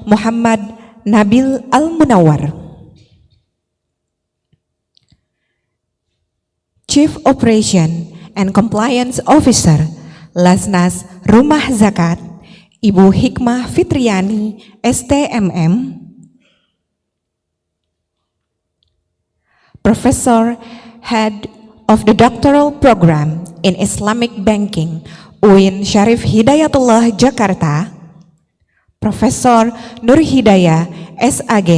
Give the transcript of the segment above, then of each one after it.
Muhammad Nabil Al-Munawar, Chief Operation and Compliance Officer BAZNAS Rumah Zakat, Ibu Hikmah Fitriani, STMM, Professor Head of the Doctoral Program in Islamic Banking, UIN Syarif Hidayatullah, Jakarta, Profesor Nur Hidayah, SAG,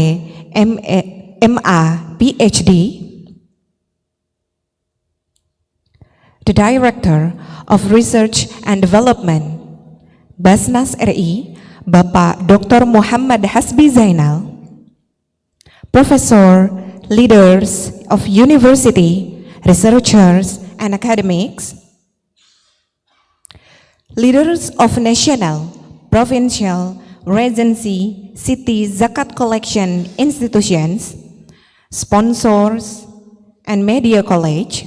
MA, PhD, the Director of Research and Development, BAZNAS RI, Bapak Dr. Muhammad Hasbi Zainal, Professor, leaders of university, researchers, and academics, leaders of national, provincial, regency, city zakat collection institutions, sponsors, and media college.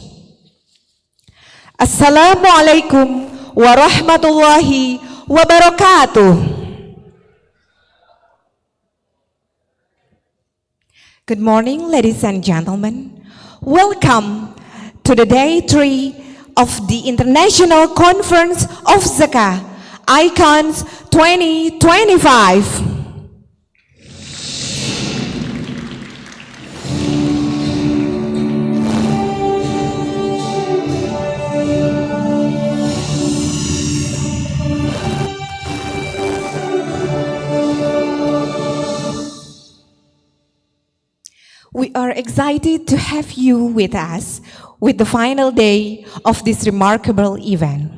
Assalamualaikum warahmatullahi wabarakatuh. Good morning, ladies and gentlemen. Welcome to the day 3 of the International Conference of Zakat, ICONZ 2025. We are excited to have you with us with the final day of this remarkable event.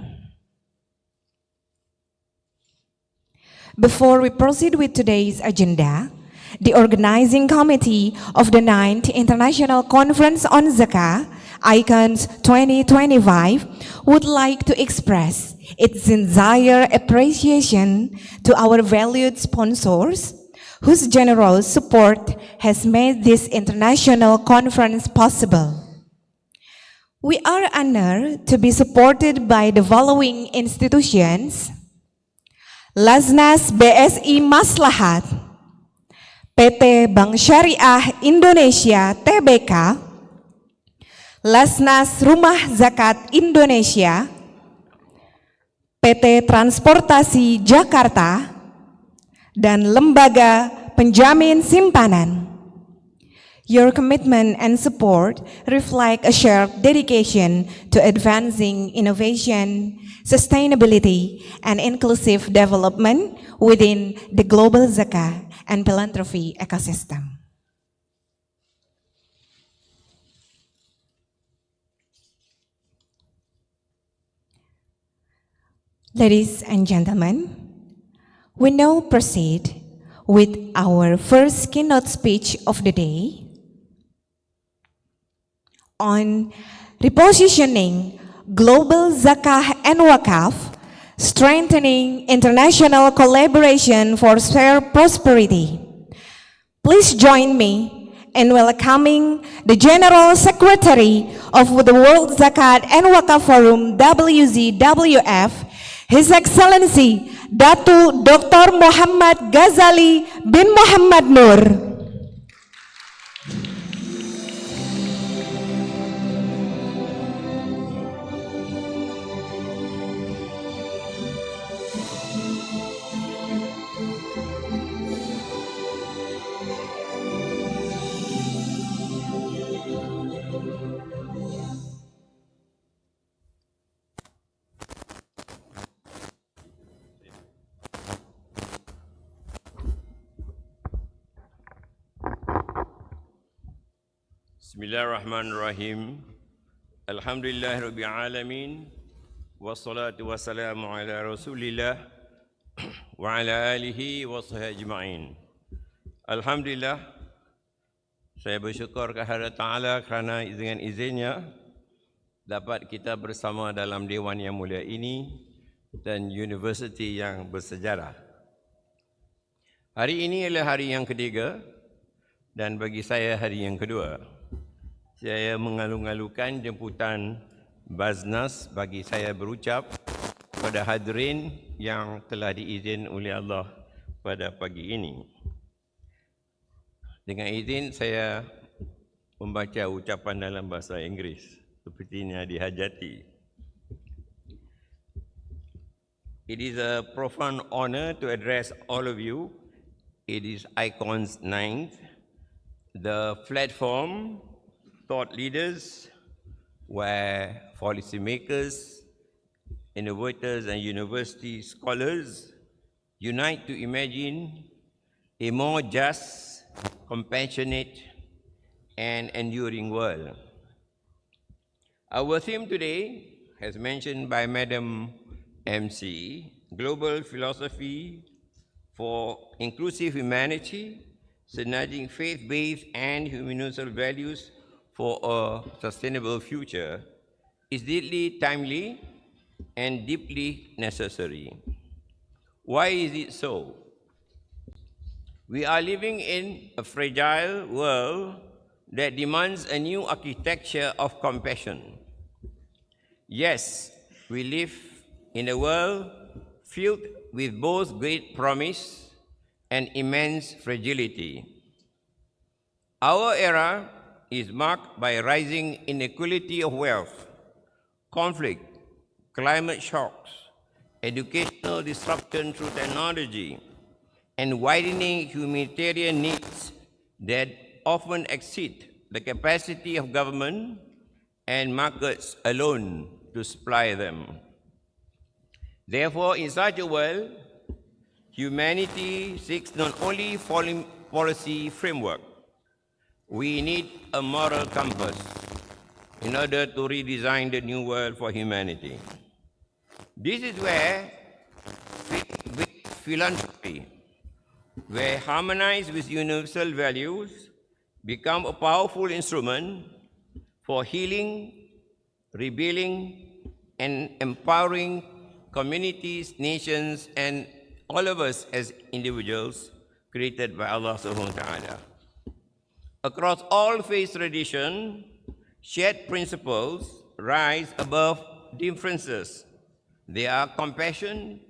Before we proceed with today's agenda, the organizing committee of the 9th International Conference on Zakat, ICONZ 2025, would like to express its sincere appreciation to our valued sponsors, whose generous support has made this international conference possible. We are honored to be supported by the following institutions: BAZNAS BSI Maslahat, PT Bank Syariah Indonesia Tbk, BAZNAS Rumah Zakat Indonesia, PT Transportasi Jakarta, dan Lembaga Penjamin Simpanan. Your commitment and support reflect a shared dedication to advancing innovation, sustainability, and inclusive development within the global zakat and philanthropy ecosystem. Ladies and gentlemen, we now proceed with our first keynote speech of the day on repositioning global zakah and wakaf, strengthening international collaboration for shared prosperity. Please join me in welcoming the General Secretary of the World Zakat and Wakaf Forum, WZWF, His Excellency Datu Dr. Muhammad Ghazali bin Muhammad Nur. Bismillahirrahmanirrahim. Alhamdulillahirabbil alamin. Wassalatu wassalamu ala Rasulillah wa ala alihi wa sahbihi ajma'in. Alhamdulillah, saya bersyukur kepada Ta'ala kerana dengan izinnya dapat kita bersama dalam dewan yang mulia ini dan universiti yang bersejarah. Hari ini adalah hari yang ketiga dan bagi saya hari yang kedua. Saya mengalu-alukan jemputan BAZNAS bagi saya berucap kepada hadirin yang telah diizin oleh Allah pada pagi ini. Dengan izin saya membaca ucapan dalam bahasa Inggeris sepertinya dihajati. It is a profound honor to address all of you. It is ICONZ 9th, the platform thought leaders where policymakers, innovators and university scholars unite to imagine a more just, compassionate and enduring world. Our theme today, as mentioned by Madam MC, Global Philosophy for Inclusive Humanity, Synergizing Faith-Based and Universal Values for a Sustainable Future, is deeply timely and deeply necessary. Why is it so? We are living in a fragile world that demands a new architecture of compassion. Yes, we live in a world filled with both great promise and immense fragility. Our era is marked by rising inequality of wealth, conflict, climate shocks, educational disruption through technology, and widening humanitarian needs that often exceed the capacity of government and markets alone to supply them. Therefore, in such a world, humanity seeks not only policy framework, we need a moral compass in order to redesign the new world for humanity. This is where philanthropy, where harmonized with universal values, become a powerful instrument for healing, rebuilding, and empowering communities, nations, and all of us as individuals created by Allah subhanahu wa ta'ala. Across all faith traditions, shared principles rise above differences. They are compassion,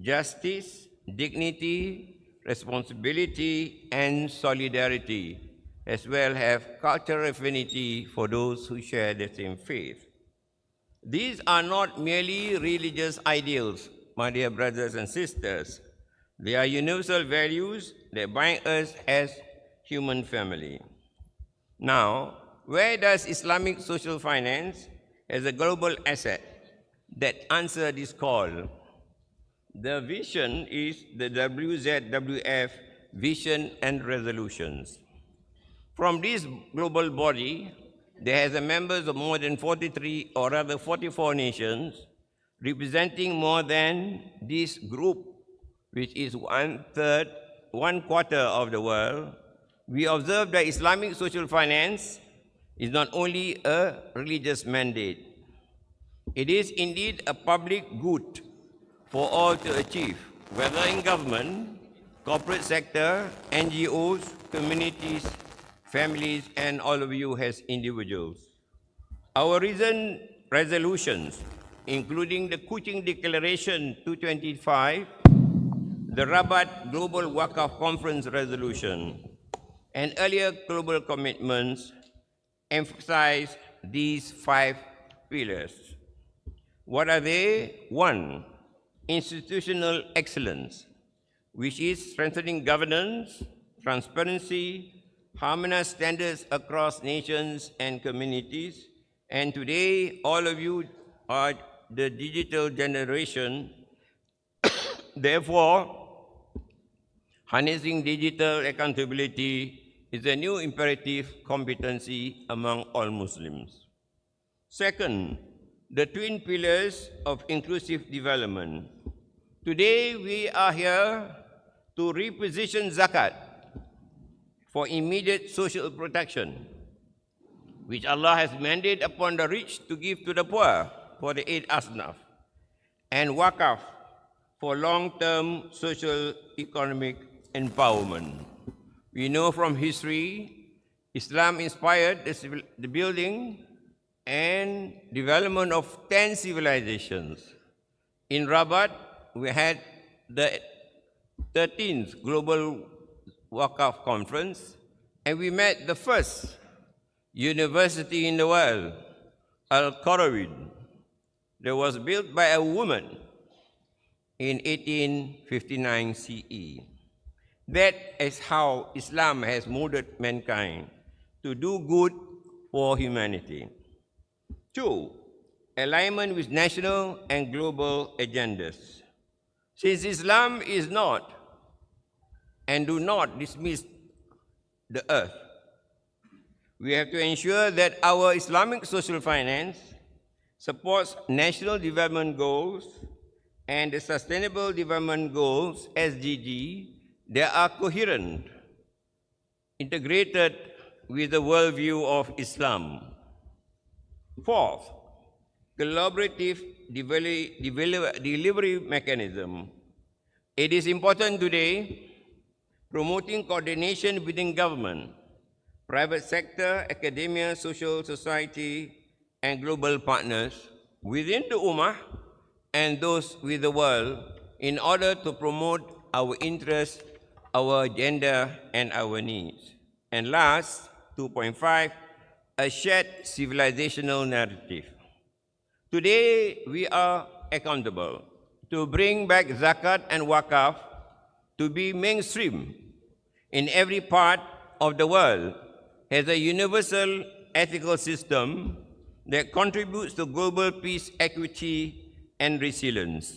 justice, dignity, responsibility, and solidarity, as well as cultural affinity for those who share the same faith. These are not merely religious ideals, my dear brothers and sisters. They are universal values that bind us as human family. Now, where does Islamic social finance as a global asset that answer this call? The vision is the WZWF Vision and Resolutions. From this global body, there has members of more than 43 or rather 44 nations, representing more than this group, which is one quarter of the world. We observe that Islamic social finance is not only a religious mandate, it is indeed a public good for all to achieve, whether in government, corporate sector, NGOs, communities, families, and all of you as individuals. Our recent resolutions, including the Kuching Declaration 225, the Rabat Global Wakaf Conference Resolution, and earlier global commitments, emphasize these 5 pillars. What are they? 1, institutional excellence, which is strengthening governance, transparency, harmonized standards across nations and communities. And today, all of you are the digital generation. Therefore, harnessing digital accountability is a new imperative competency among all Muslims. Second, the twin pillars of inclusive development. Today, we are here to reposition Zakat for immediate social protection, which Allah has mandated upon the rich to give to the poor for the 8 asnaf, and Waqaf for long-term social economic empowerment. We know from history, Islam inspired the building and development of 10 civilizations. In Rabat, we had the 13th Global Wakaf Conference, and we met the first university in the world, Al-Qarawiyyin, that was built by a woman in 1859 CE. That is how Islam has molded mankind to do good for humanity. 2, alignment with national and global agendas. Since Islam is not and do not dismiss the earth, we have to ensure that our Islamic social finance supports national development goals and the Sustainable Development Goals, SDG, that are coherent, integrated with the worldview of Islam. 4th, collaborative delivery mechanism. It is important today promoting coordination within government, private sector, academia, social society, and global partners within the Ummah and those with the world in order to promote our interests, our agenda, and our needs. And last, 2.5, a shared civilizational narrative. Today, we are accountable to bring back Zakat and Wakaf to be mainstream in every part of the world as a universal ethical system that contributes to global peace, equity, and resilience.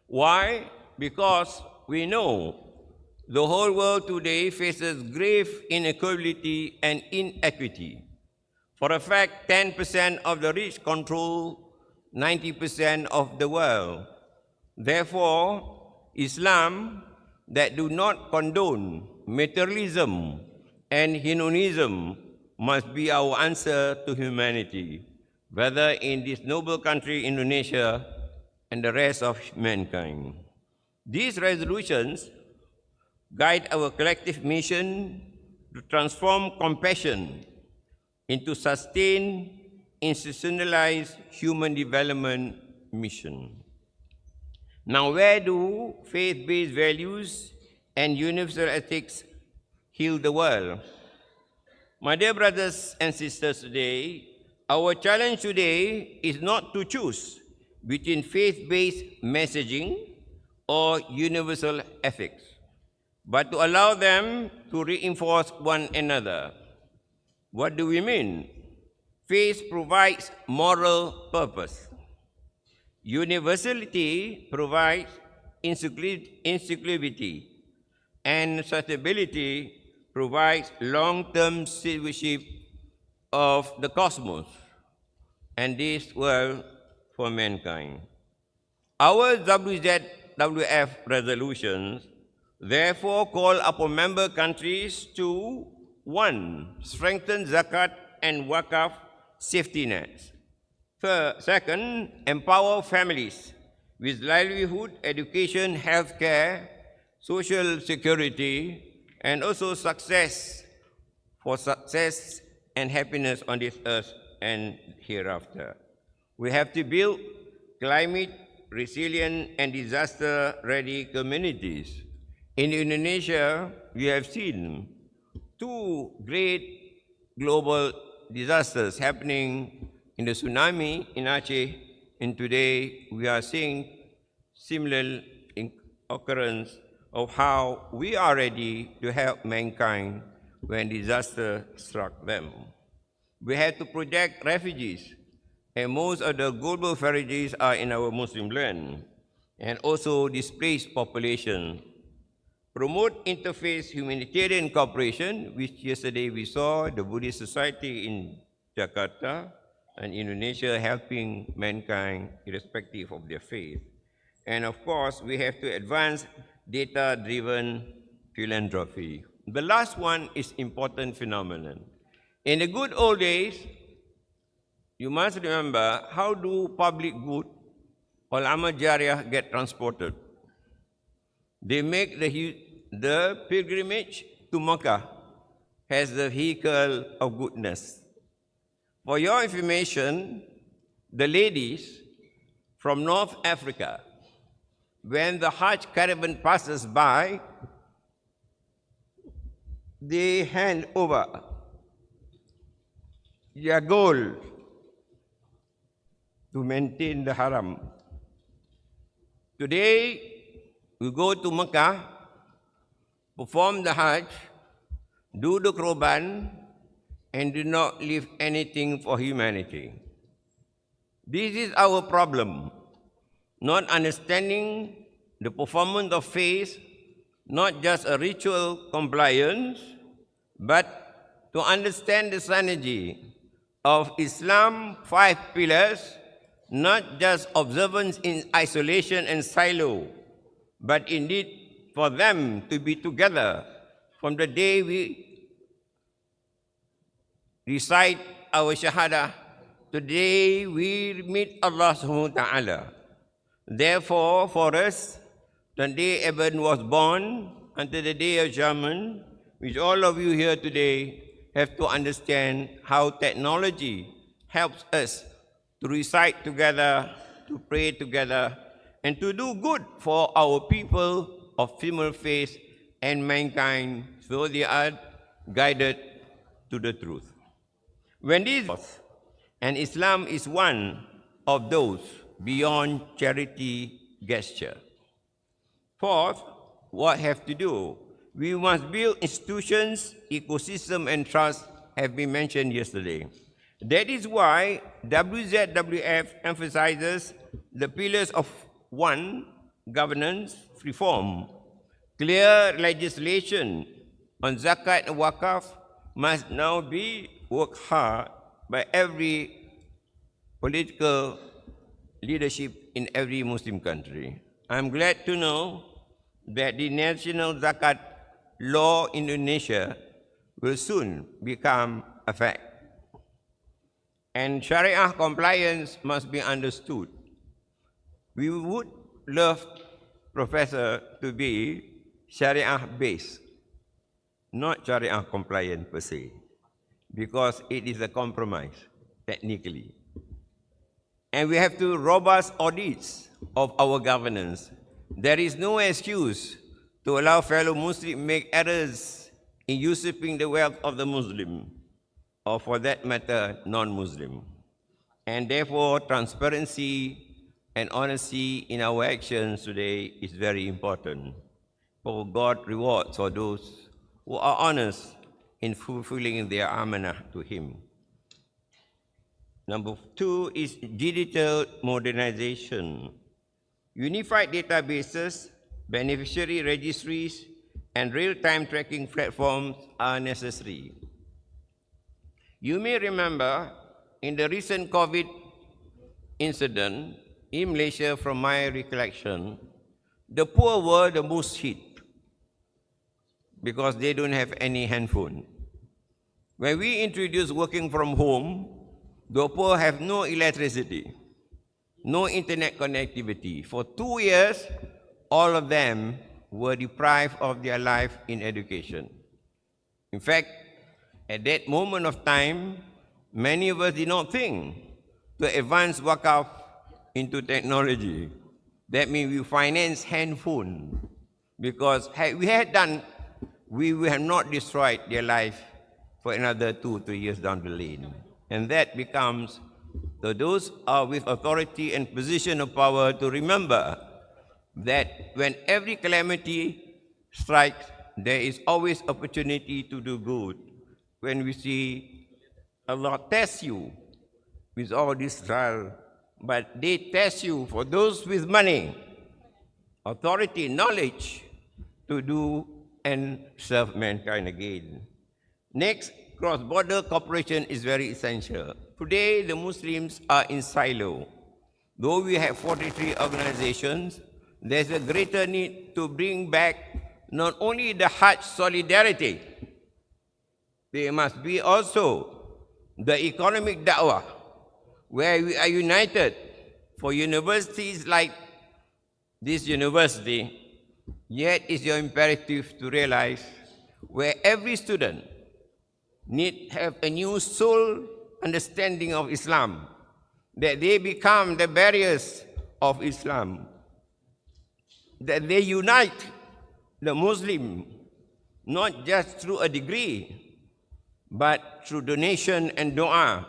Why? Because we know the whole world today faces grave inequality and inequity. For a fact, 10% of the rich control 90% of the world. Therefore, Islam that do not condone materialism and hedonism must be our answer to humanity, whether in this noble country, Indonesia, and the rest of mankind. These resolutions guide our collective mission to transform compassion into sustained, institutionalized human development mission. Now, where do faith-based values and universal ethics heal the world? My dear brothers and sisters, today, our challenge today is not to choose between faith-based messaging or universal ethics, but to allow them to reinforce one another. What do we mean? Faith provides moral purpose. Universality provides inclusivity, and sustainability provides long-term stewardship of the cosmos and this world for mankind. Our WZWF resolutions therefore call upon member countries to 1. Strengthen Zakat and Wakaf safety nets. Second, empower families with livelihood, education, healthcare, social security, and also success and happiness on this earth and hereafter. We have to build climate resilient and disaster-ready communities. In Indonesia, we have seen 2 great global disasters happening in the tsunami in Aceh, and today we are seeing similar occurrence of how we are ready to help mankind when disaster struck them. We have to protect refugees, and most of the global refugees are in our Muslim land, and also displaced population. Promote interfaith humanitarian cooperation, which yesterday we saw the Buddhist Society in Jakarta and Indonesia helping mankind irrespective of their faith. And of course, we have to advance data-driven philanthropy. The last one is important phenomenon. In the good old days, you must remember, how do public good or amal jariyah get transported? They make the pilgrimage to Makkah as the vehicle of goodness. For your information, the ladies from North Africa, when the Hajj caravan passes by, they hand over their gold to maintain the haram. Today, we go to Mecca, perform the Hajj, do the Qurban, and do not leave anything for humanity. This is our problem, not understanding the performance of faith, not just a ritual compliance, but to understand the synergy of Islam's 5 pillars, not just observance in isolation and silo, but indeed for them to be together from the day we recite our Shahada, today we meet Allah subhanahu wa ta'ala. Therefore, for us, the day Eben was born until the day of Judgment, which all of you here today have to understand how technology helps us to recite together, to pray together, and to do good for our people of female faith and mankind, so they are guided to the truth. When this, and Islam is one of those beyond charity gesture. Fourth, what have to do? We must build institutions, ecosystem, and trust have been mentioned yesterday. That is why WZWF emphasizes the pillars of 1, governance, reform. Clear legislation on Zakat and Wakaf must now be worked hard by every political leadership in every Muslim country. I'm glad to know that the national Zakat law in Indonesia will soon become a fact. And Sharia compliance must be understood. We would love Professor to be Sharia-based, not Sharia compliant per se, because it is a compromise, technically. And we have to robust audits of our governance. There is no excuse to allow fellow Muslims make errors in usurping the wealth of the Muslim, or for that matter, non-Muslim. And therefore, transparency and honesty in our actions today is very important. For God rewards for those who are honest in fulfilling their amanah to Him. Number 2 is digital modernization. Unified databases, beneficiary registries, and real-time tracking platforms are necessary. You may remember in the recent COVID incident in Malaysia, from my recollection, the poor were the most hit because they don't have any handphone. When we introduced working from home, the poor have no electricity, no internet connectivity. For 2 years, all of them were deprived of their life in education. In fact, at that moment of time, many of us did not think to advance Wakaf into technology. That means we finance handphone, because had we had done, we would have not destroyed their life for another 2 3 years down the lane. And that becomes those are with authority and position of power to remember that when every calamity strikes, there is always opportunity to do good. When we see Allah test you with all this trial, but they test you for those with money, authority, knowledge to do and serve mankind again. Next, cross-border cooperation is very essential. Today, the Muslims are in silo. Though we have 43 organizations, there's a greater need to bring back not only the Hajj solidarity, there must be also the economic da'wah, where we are united. For universities like this university, yet it's your imperative to realize where every student need have a new soul understanding of Islam, that they become the barriers of Islam. that they unite the Muslim not just through a degree, but through donation and dua,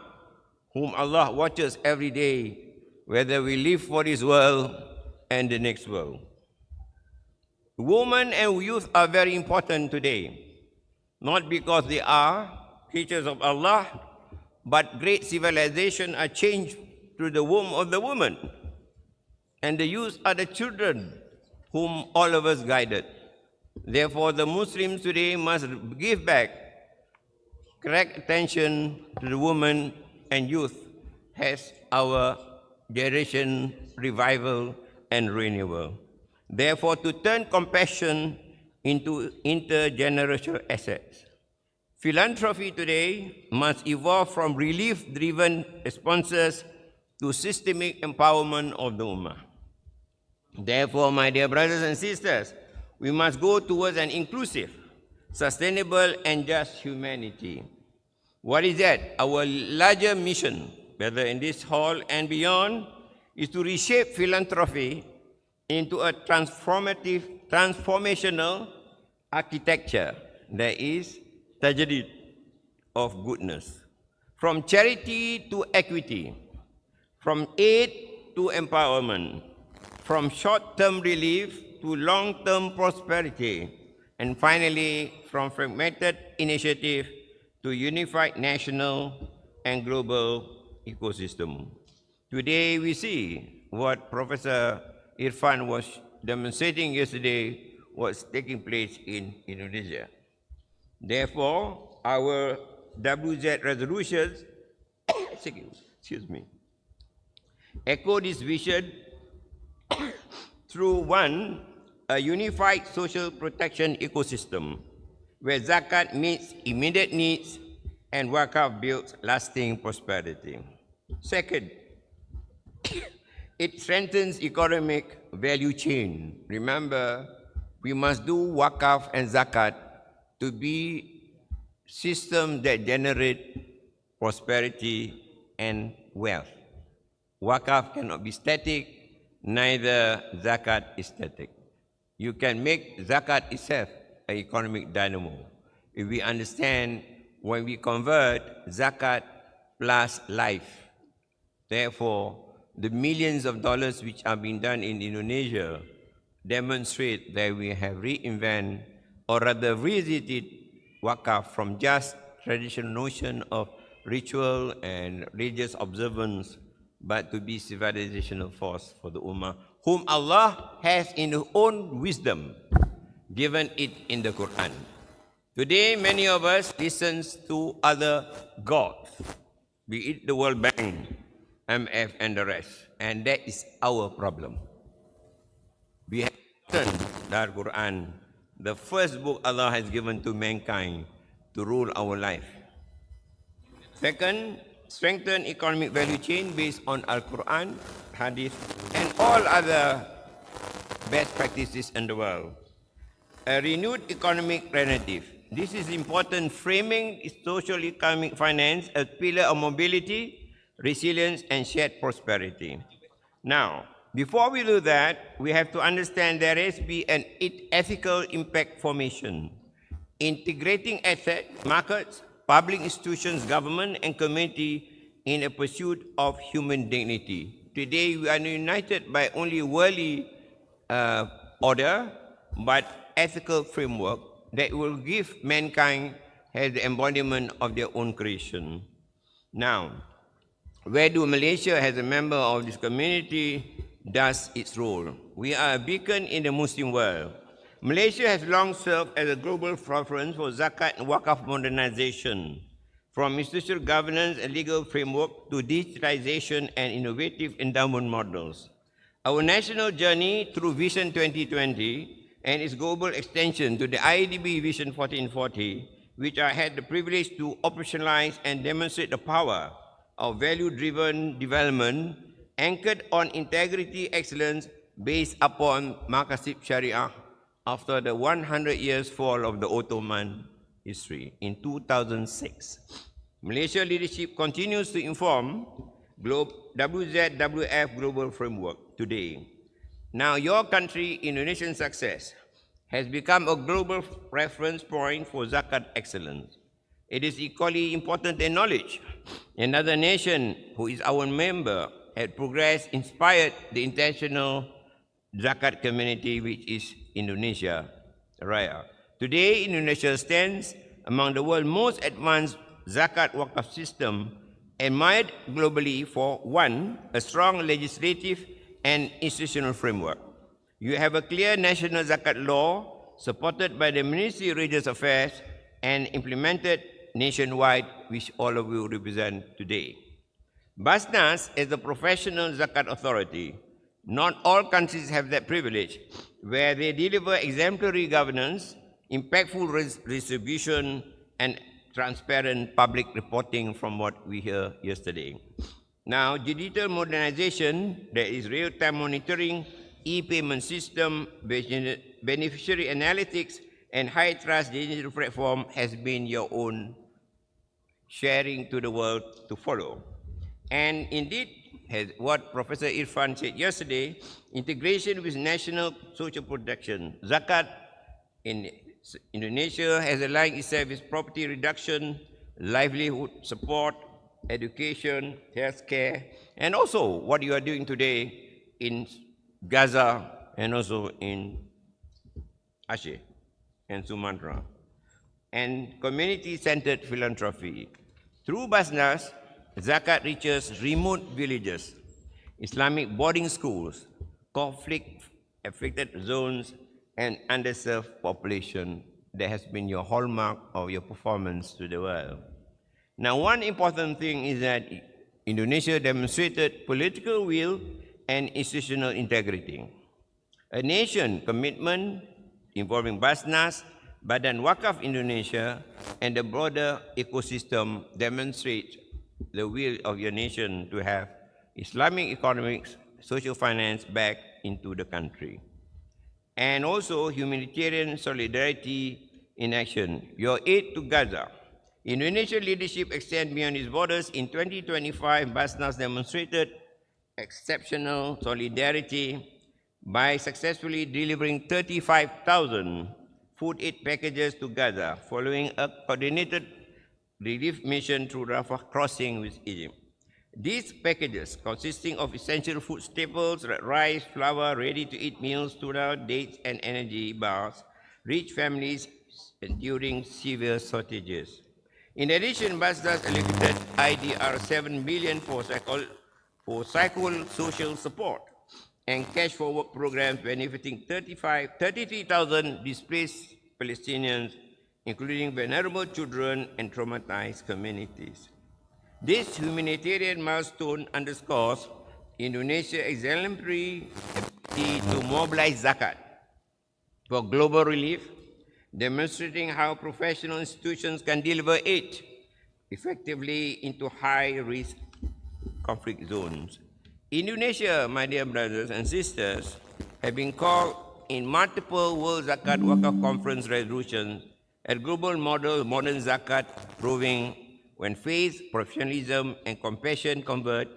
whom Allah watches every day, whether we live for this world and the next world. Women and youth are very important today, not because they are creatures of Allah, but great civilization are changed through the womb of the woman. And the youth are the children whom all of us guided. Therefore, the Muslims today must give back correct attention to the women and youth as our generation revival and renewal. Therefore, to turn compassion into intergenerational assets. Philanthropy today must evolve from relief-driven responses to systemic empowerment of the Ummah. Therefore, my dear brothers and sisters, we must go towards an inclusive, sustainable, and just humanity. What is that? Our larger mission, whether in this hall and beyond, is to reshape philanthropy into a transformational architecture that is tajdid of goodness. From charity to equity, from aid to empowerment, from short-term relief to long-term prosperity, and finally, from fragmented initiative to unified national and global ecosystem. Today, we see what Professor Irfan was demonstrating yesterday was taking place in Indonesia. Therefore, our WZ resolutions echo this vision through one, a unified social protection ecosystem where Zakat meets immediate needs and Wakaf builds lasting prosperity. Second, it strengthens economic value chain. Remember, we must do Wakaf and Zakat to be systems that generate prosperity and wealth. Wakaf cannot be static, neither Zakat is static. You can make Zakat itself an economic dynamo. If we understand when we convert Zakat plus life, therefore, the millions of dollars which are being done in Indonesia demonstrate that we have reinvented or rather revisited Wakaf from just traditional notion of ritual and religious observance, but to be civilizational force for the Ummah, whom Allah has in His own wisdom given it in the Quran. Today, many of us listen to other gods, be it the World Bank, MF and the rest, and that is our problem. We have turned the Quran, the first book Allah has given to mankind to rule our life. Second, strengthen economic value chain based on Al-Quran, Hadith, and all other best practices in the world. A renewed economic narrative. This is important, framing social economic finance as pillar of mobility, resilience, and shared prosperity. Now, before we do that, we have to understand there has to be an ethical impact formation, integrating asset, markets, public institutions, government, and community in a pursuit of human dignity. Today, we are united by only worldly order, but ethical framework that will give mankind as the embodiment of their own creation. Now, where do Malaysia, as a member of this community, does its role? We are a beacon in the Muslim world. Malaysia has long served as a global reference for Zakat and Wakaf modernization, from institutional governance and legal framework to digitalization and innovative endowment models. Our national journey through Vision 2020 and its global extension to the IDB Vision 1440, which I had the privilege to operationalize and demonstrate the power of value-driven development anchored on integrity excellence based upon Maqasid Sharia after the 100 years fall of the Ottoman history in 2006. Malaysia leadership continues to inform WZWF Global Framework today. Now, your country, Indonesian success, has become a global reference point for Zakat excellence. It is equally important to acknowledge another nation who is our member had progressed, inspired the international Zakat community, which is Indonesia, Raya. Today, Indonesia stands among the world's most advanced Zakat Wakaf system, admired globally for one, a strong legislative and institutional framework. You have a clear national Zakat law supported by the Ministry of Religious Affairs and implemented nationwide, which all of you represent today. BAZNAS is the professional Zakat authority. Not all countries have that privilege, where they deliver exemplary governance, impactful distribution, and transparent public reporting from what we heard yesterday. Now, digital modernization, there is real-time monitoring, e-payment system, beneficiary analytics, and high-trust digital platform has been your own sharing to the world to follow. And indeed, as what Professor Irfan said yesterday, integration with national social protection. Zakat in Indonesia has aligned itself with property reduction, livelihood support, education, healthcare, and also what you are doing today in Gaza and also in Aceh and Sumatra, and community-centered philanthropy. Through BAZNAS, Zakat reaches remote villages, Islamic boarding schools, conflict-affected zones, and underserved population. That has been your hallmark of your performance to the world. Now, one important thing is that Indonesia demonstrated political will and institutional integrity. A nation commitment involving BAZNAS, Badan Wakaf Indonesia, and the broader ecosystem demonstrates the will of your nation to have Islamic economics, social finance back into the country. And also humanitarian solidarity in action. Your aid to Gaza. Indonesian leadership extends beyond its borders. In 2025, BAZNAS demonstrated exceptional solidarity by successfully delivering 35,000 food aid packages to Gaza, following a coordinated relief mission through Rafah crossing with Egypt. These packages, consisting of essential food staples like rice, flour, ready-to-eat meals, tuna, dates, and energy bars, reach families enduring severe shortages. In addition, BAZNAS allocated IDR 7 billion for psychosocial support and cash for work programs benefiting 33,000 displaced Palestinians, including vulnerable children and traumatized communities. This humanitarian milestone underscores Indonesia's exemplary ability to mobilize Zakat for global relief, demonstrating how professional institutions can deliver aid effectively into high-risk conflict zones. Indonesia, my dear brothers and sisters, have been called in multiple World Zakat Wakaf Conference resolutions a global model modern Zakat, proving when faith, professionalism, and compassion converge,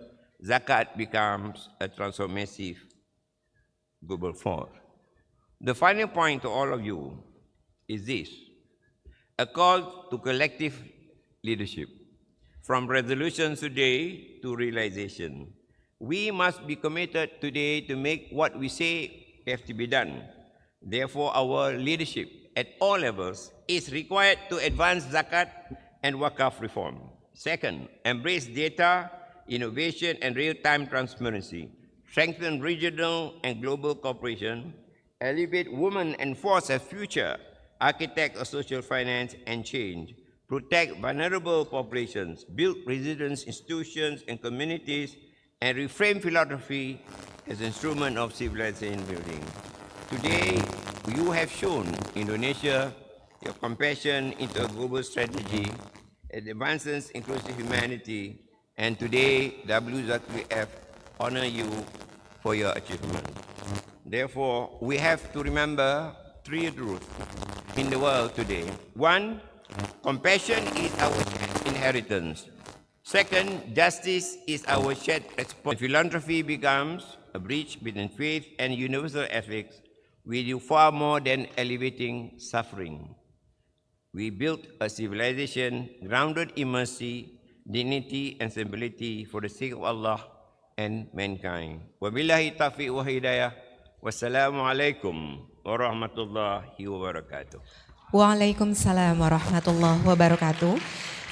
Zakat becomes a transformative global force. The final point to all of you is this: a call to collective leadership. From resolutions today to realization, we must be committed today to make what we say have to be done. Therefore, our leadership at all levels is required to advance Zakat and Wakaf reform. Second, embrace data, innovation, and real-time transparency. Strengthen regional and global cooperation. Elevate women and force as future architects of social finance and change. Protect vulnerable populations. Build resilient institutions and communities, and reframe philosophy as an instrument of civilization building. Today, you have shown Indonesia your compassion into a global strategy. It advances inclusive humanity, and today WZWF honor you for your achievement. Therefore, we have to remember three truths in the world today. One, compassion is our inheritance. Second, justice is our shared responsibility. Philanthropy becomes a bridge between faith and universal ethics, we do far more than alleviating suffering. We built a civilization grounded in mercy, dignity, and stability for the sake of Allah and mankind. Wabillahi taufiq wa hidayah. Wassalamualaikum warahmatullahi wabarakatuh. Waalaikumsalam warahmatullahi wabarakatuh.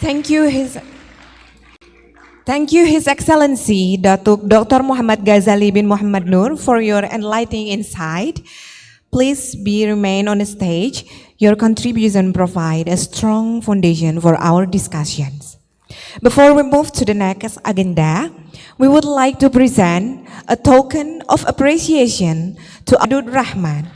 Thank you, His Excellency Datuk Dr. Muhammad Ghazali bin Muhammad Nur, for your enlightening insight. Please remain on the stage. Your contribution provide a strong foundation for our discussions. Before we move to the next agenda, we would like to present a token of appreciation to Abdul Rahman.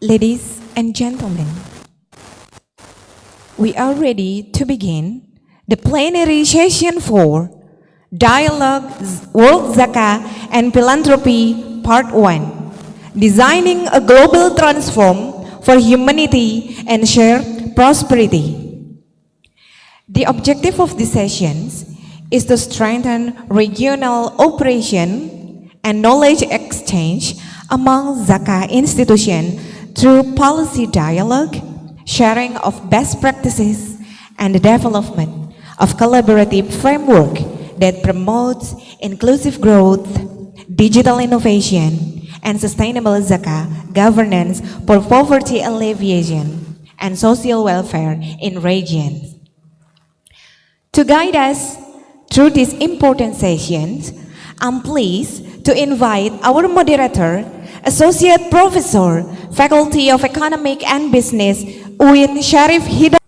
Ladies and gentlemen, we are ready to begin the plenary session for Dialogue World Zakat and Philanthropy Part 1, Designing a Global Transform for Humanity and Shared Prosperity. The objective of these sessions is to strengthen regional operation and knowledge exchange among Zakat institutions through policy dialogue, sharing of best practices, and the development of collaborative framework that promotes inclusive growth, digital innovation, and sustainable Zakat governance for poverty alleviation and social welfare in regions. To guide us through these important sessions, I'm pleased to invite our moderator, Associate Professor, Faculty of Economic and Business, UIN Syarif Hidayat.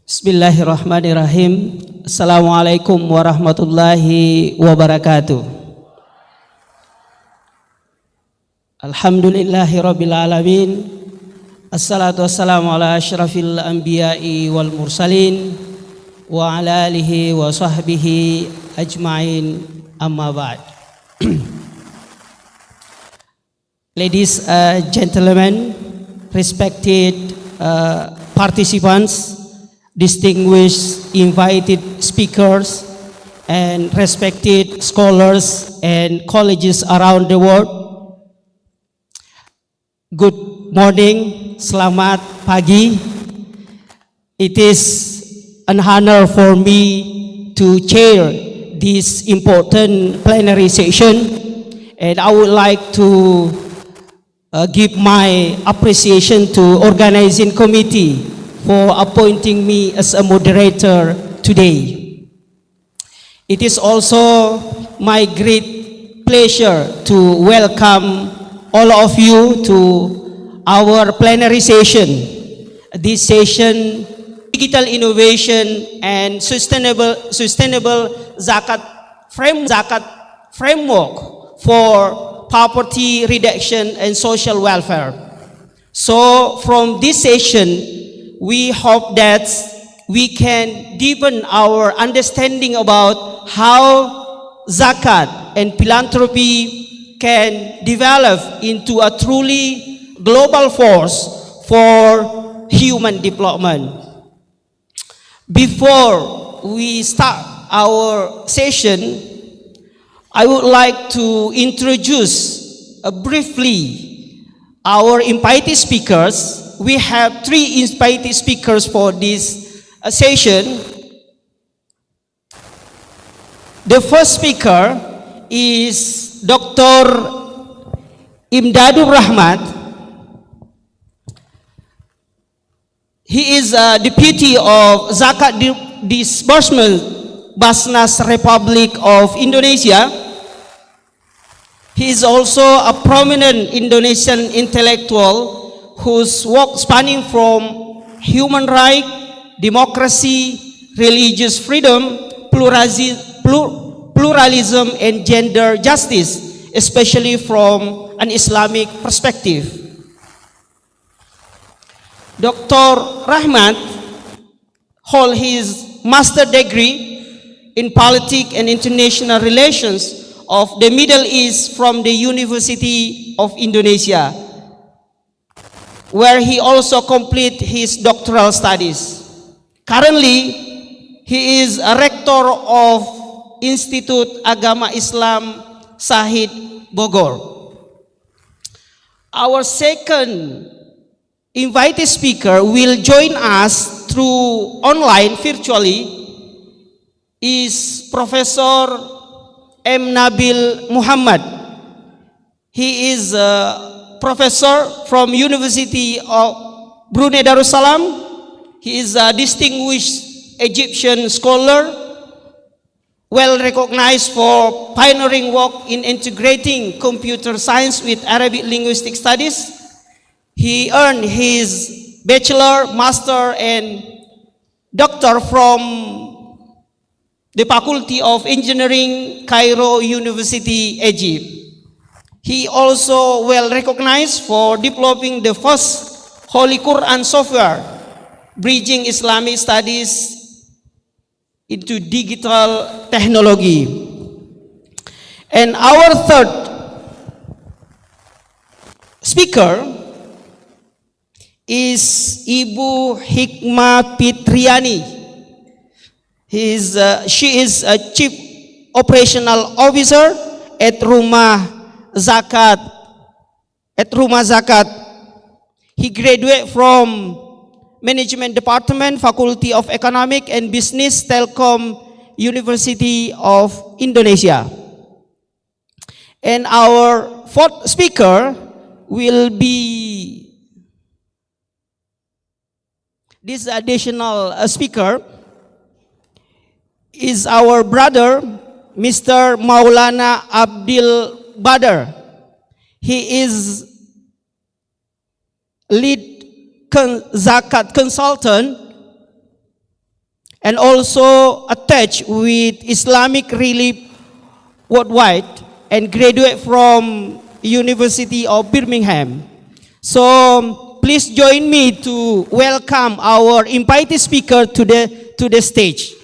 Bismillahirrahmanirrahim. Assalamualaikum warahmatullahi wabarakatuh. Alhamdulillahi rabbil alamin. Assalatu wassalamu ala asyrafil anbiya'i wal mursalin wa ala alihi wa sahbihi ajma'in, amma ba'd. Ladies and gentlemen, respected participants, distinguished invited speakers, and respected scholars and colleges around the world, good morning, selamat pagi. It is an honor for me to chair this important plenary session, and I would like to give my appreciation to organizing committee for appointing me as a moderator today. It is also my great pleasure to welcome all of you to our plenary session. This session, digital innovation and sustainable Zakat framework for poverty reduction and social welfare. So from this session, we hope that we can deepen our understanding about how Zakat and philanthropy can develop into a truly global force for human development. Before we start our session, I would like to introduce briefly our invited speakers. We have 3 invited speakers for this session. The first speaker is Dr. Imdadur Rahmat. He is a deputy of Zakat Disbursement, BAZNAS Republic of Indonesia. He is also a prominent Indonesian intellectual whose work spanning from human rights, democracy, religious freedom, pluralism, and gender justice, especially from an Islamic perspective. Dr. Rahmat holds his master degree in politics and international relations of the Middle East from the University of Indonesia, where he also completed his doctoral studies. Currently, he is a rector of Institut Agama Islam Sahid Bogor. Our second invited speaker will join us through online virtually is Professor M. Nabil Muhammad. He is a professor from University of Brunei Darussalam. He is a distinguished Egyptian scholar, well recognized for pioneering work in integrating computer science with Arabic linguistic studies. He earned his bachelor, master, and doctor from the Faculty of Engineering, Cairo University, Egypt. He also well recognized for developing the first Holy Quran software, bridging Islamic studies into digital technology. And our third speaker is Ibu Hikmah Fitriani. She is a Chief Operational Officer at Rumah Zakat. He graduated from Management Department, Faculty of Economic and Business, Telkom University of Indonesia. And our fourth speaker will be this additional speaker is our brother, Mr. Maulana Abdul Badr. He is lead Zakat consultant and also attached with Islamic Relief Worldwide and graduate from University of Birmingham. So please join me to welcome our invited speaker to the stage.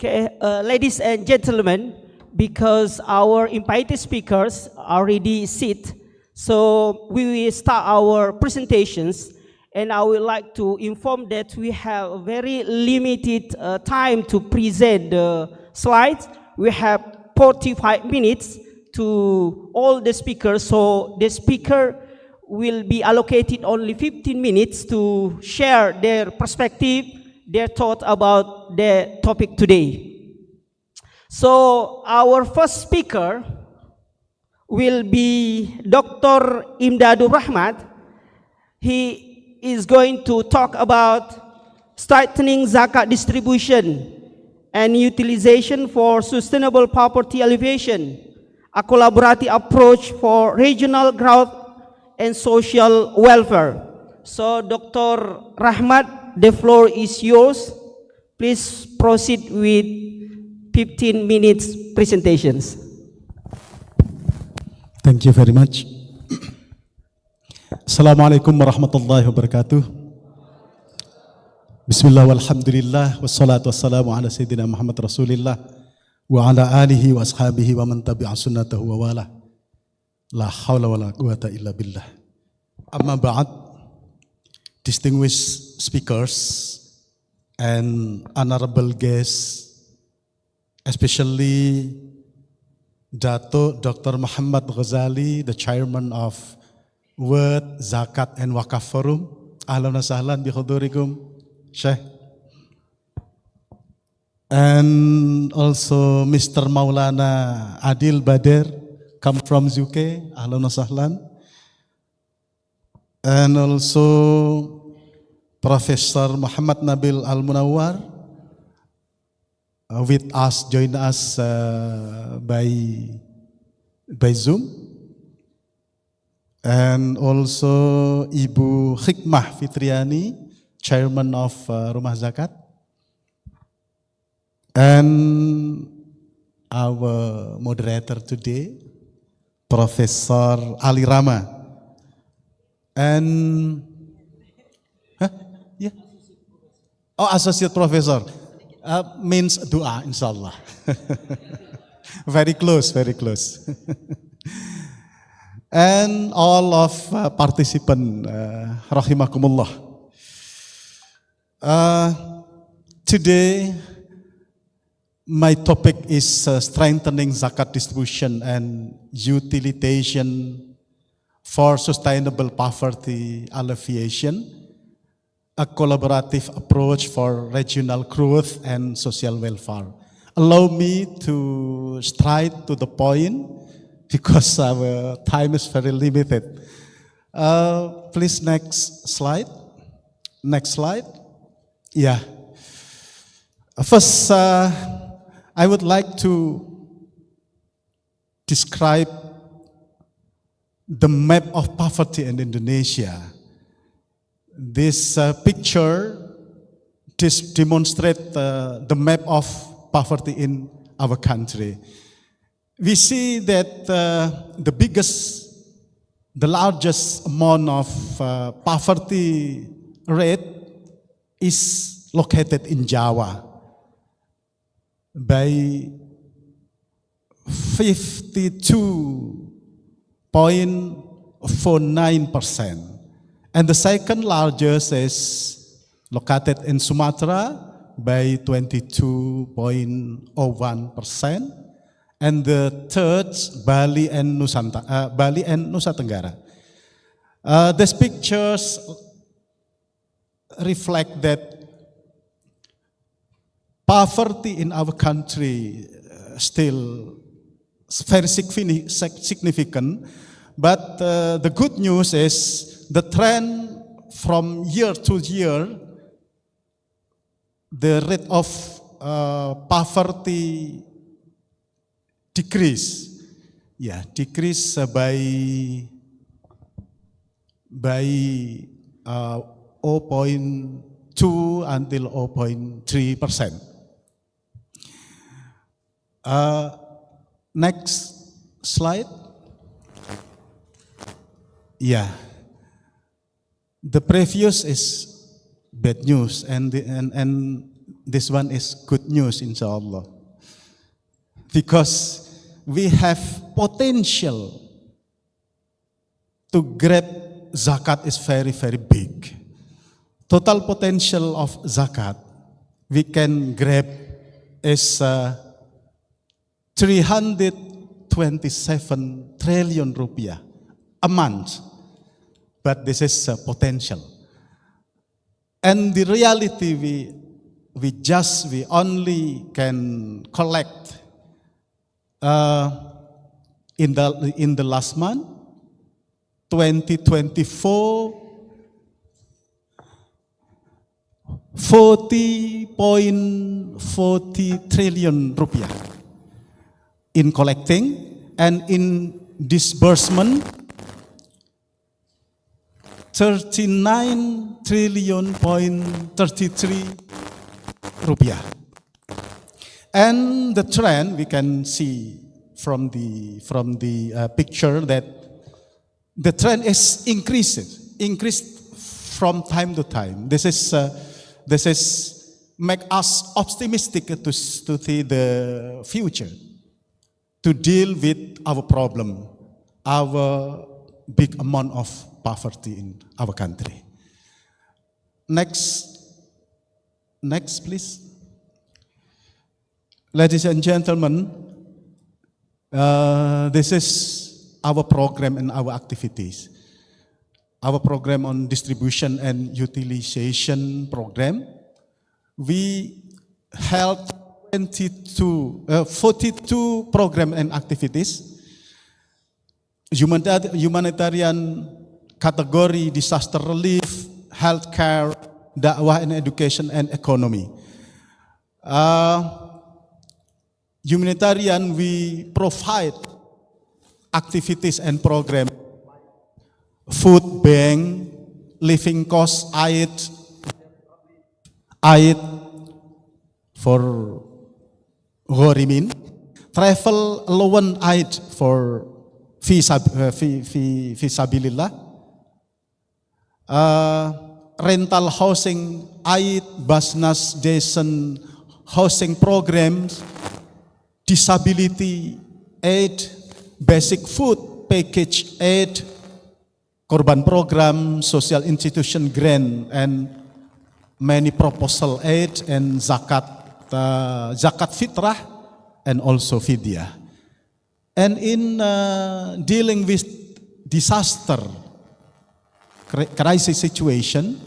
Okay, ladies and gentlemen, because our invited speakers already sit, so we will start our presentations, and I would like to inform that we have a very limited time to present the slides. We have 45 minutes to all the speakers, so the speaker will be allocated only 15 minutes to share their perspective, their thought about the topic today. So our first speaker will be Dr. Imdadur Rahmat. He is going to talk about strengthening zakat distribution and utilization for sustainable poverty alleviation, a collaborative approach for regional growth and social welfare. So, Dr. Rahmat, the floor is yours. Please proceed with 15 minutes presentations. Thank you very much. Assalamualaikum warahmatullahi wabarakatuh. Bismillah walhamdulillah wassalatu wassalamu ala sayyidina Muhammad Rasulillah wa ala alihi wa ashabihi wa man tabi'a sunnatahu wa wala. La hawla wa la quwata illa billah. Amma ba'd, distinguished speakers and honorable guests, especially Dato Dr. Muhammad Ghazali, the chairman of World Zakat and Wakaf Forum. Ahlan wa sahlan bi hudurikum, Syekh. And also Mr. Maulana Adil Bader, come from UK. Ahlan wa sahlan. And also Professor Muhammad Nabil Al-Munawwar with us, join us by Zoom. And also Ibu Hikmah Fitriani, chairman of Rumah Zakat. And our moderator today, Professor Ali Rama. And associate professor means dua, inshallah. Very close, very close. And all of participants, rahimakumullah. Today, my topic is strengthening zakat distribution and utilization for sustainable poverty alleviation, a collaborative approach for regional growth and social welfare. Allow me to straight to the point because our time is very limited. Please, next slide. Next slide. Yeah. First, I would like to describe the map of poverty in Indonesia. This picture demonstrates the map of poverty in our country. We see that the largest amount of poverty rate is located in Java by 52.49%. And the second largest is located in Sumatra by 22.01%. And the third, Bali and Nusa Tenggara. These pictures reflect that poverty in our country still very significant. But the good news is the trend from year to year, the rate of poverty decrease by 0.2 until 0.3%. Next slide. Yeah. The previous is bad news and this one is good news, inshallah. Because we have potential to grab zakat is very, very big. Total potential of zakat we can grab is 327 trillion rupiah a month. But this is potential. And the reality we only can collect in the last month, 2024, 40.40 trillion rupiah in collecting, and in disbursement 39 trillion point 33 rupiah. And the trend we can see from the picture that the trend is increased from time to time. This is make us optimistic to see the future, to deal with our problem, our big amount of poverty in our country. Next, please. Ladies and gentlemen, this is our program and our activities. Our program on distribution and utilization program. We held 42 program and activities. Humanitarian category, disaster relief, healthcare, dakwah and education, and economy. Humanitarian, we provide activities and program, food bank, living cost aid for ghorimin, travel allowance aid for fisabilillah, rental housing aid, BAZNAS decent housing programs, disability aid, basic food package aid, korban program, social institution grant, and many proposal aid, and zakat fitrah, and also fidyah. And in dealing with disaster crisis situation,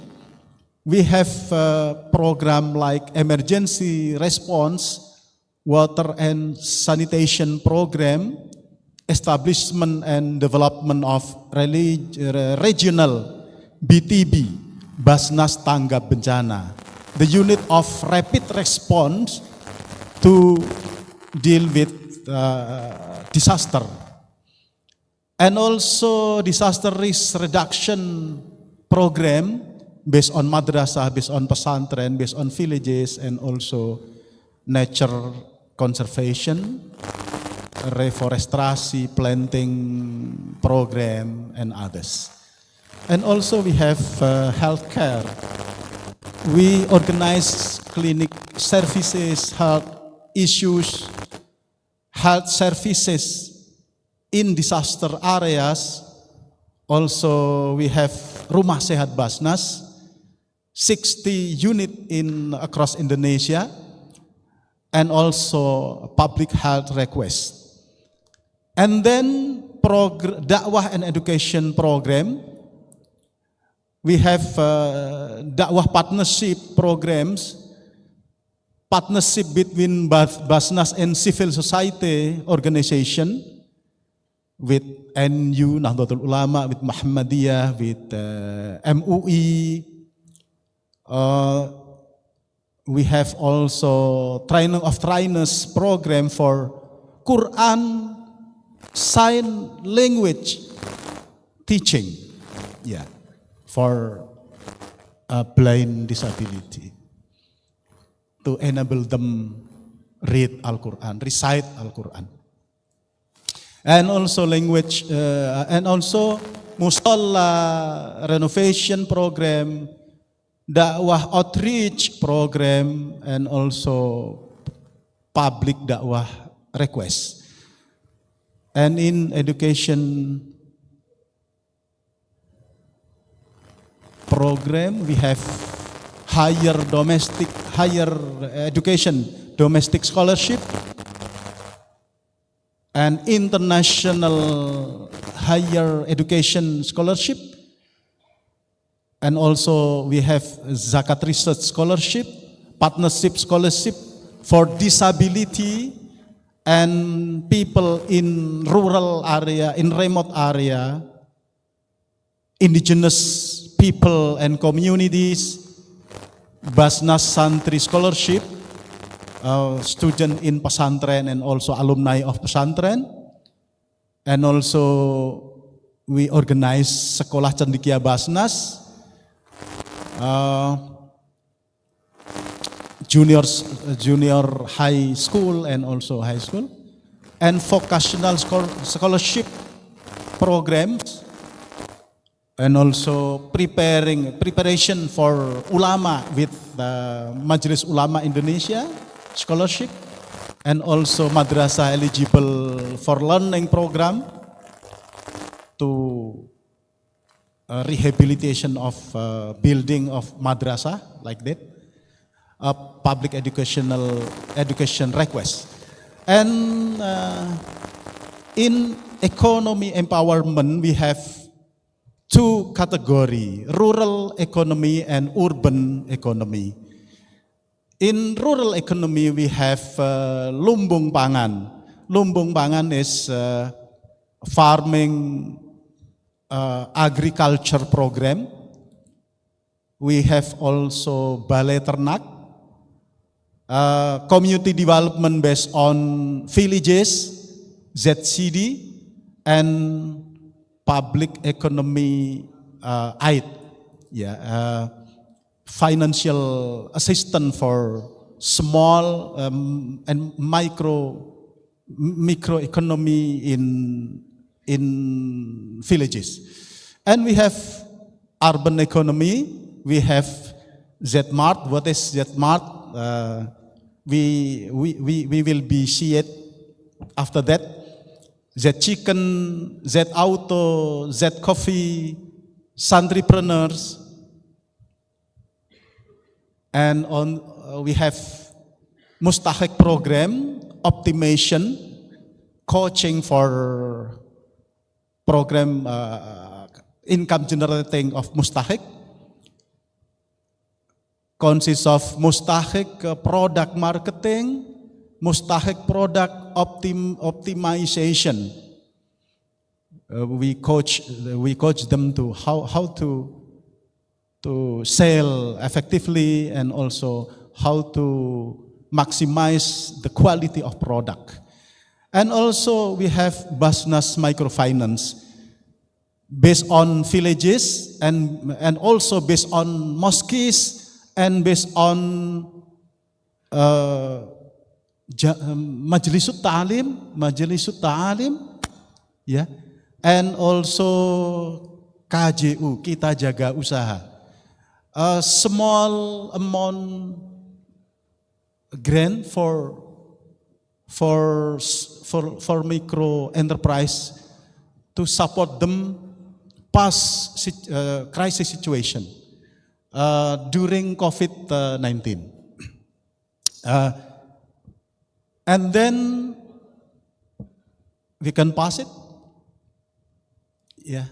we have a program like emergency response, water and sanitation program, establishment and development of regional BTB, BAZNAS Tanggap Bencana, the unit of rapid response to deal with disaster, and also disaster risk reduction program based on madrasah, based on pesantren, based on villages, and also nature conservation, reforestasi, planting program, and others. And also we have healthcare. We organize clinic services, health issues, health services in disaster areas. Also we have Rumah Sehat BAZNAS, 60 unit across Indonesia, and also public health request. And then dakwah and education program. We have dakwah partnership programs, partnership between BAZNAS and civil society organization, with NU, Nahdlatul Ulama, with Muhammadiyah, with MUI. We have also training of trainers program for Quran sign language teaching, for blind disability, to enable them read Al-Quran, recite Al-Quran. And also language, and also musalla renovation program, dakwah outreach program, and also public dakwah request. And in education program, we have higher education, domestic scholarship, and international higher education scholarship. And also we have Zakat research scholarship, partnership scholarship for disability and people in rural area, in remote area, indigenous people and communities. BAZNAS Santri Scholarship, student in pesantren and also alumni of pesantren. And also we organize Sekolah Cendekia BAZNAS, junior high school and also high school, and vocational scholarship programs, and also preparation for ulama with Majelis Ulama Indonesia scholarship, and also madrasah eligible for learning program to rehabilitation of building of madrasah like that, public education request. And in economy empowerment, we have two categories: rural economy and urban economy. In rural economy, we have lumbung pangan. Lumbung pangan is farming agriculture program. We have also balai ternak, community development based on villages, ZCD, and public economy aid, financial assistance for small and micro economy in villages. And we have urban economy. We have Z-Mart. What is Z-Mart? We will be see it after that. Z-Chicken, Z-Auto, Z-Coffee, Santripreneurs, and we have Mustahik program, optimization, coaching for program income generating of Mustahik. Consists of Mustahik product marketing, Mustahik product optimization. We coach them to how to sell effectively, and also how to maximize the quality of product. And also we have BAZNAS microfinance based on villages, and also based on mosques, and based on Majlisut Ta'alim, yeah, and also KJU, Kita Jaga Usaha. A small amount grant for micro enterprise to support them past crisis situation during COVID-19. And then we can pass it. Yeah.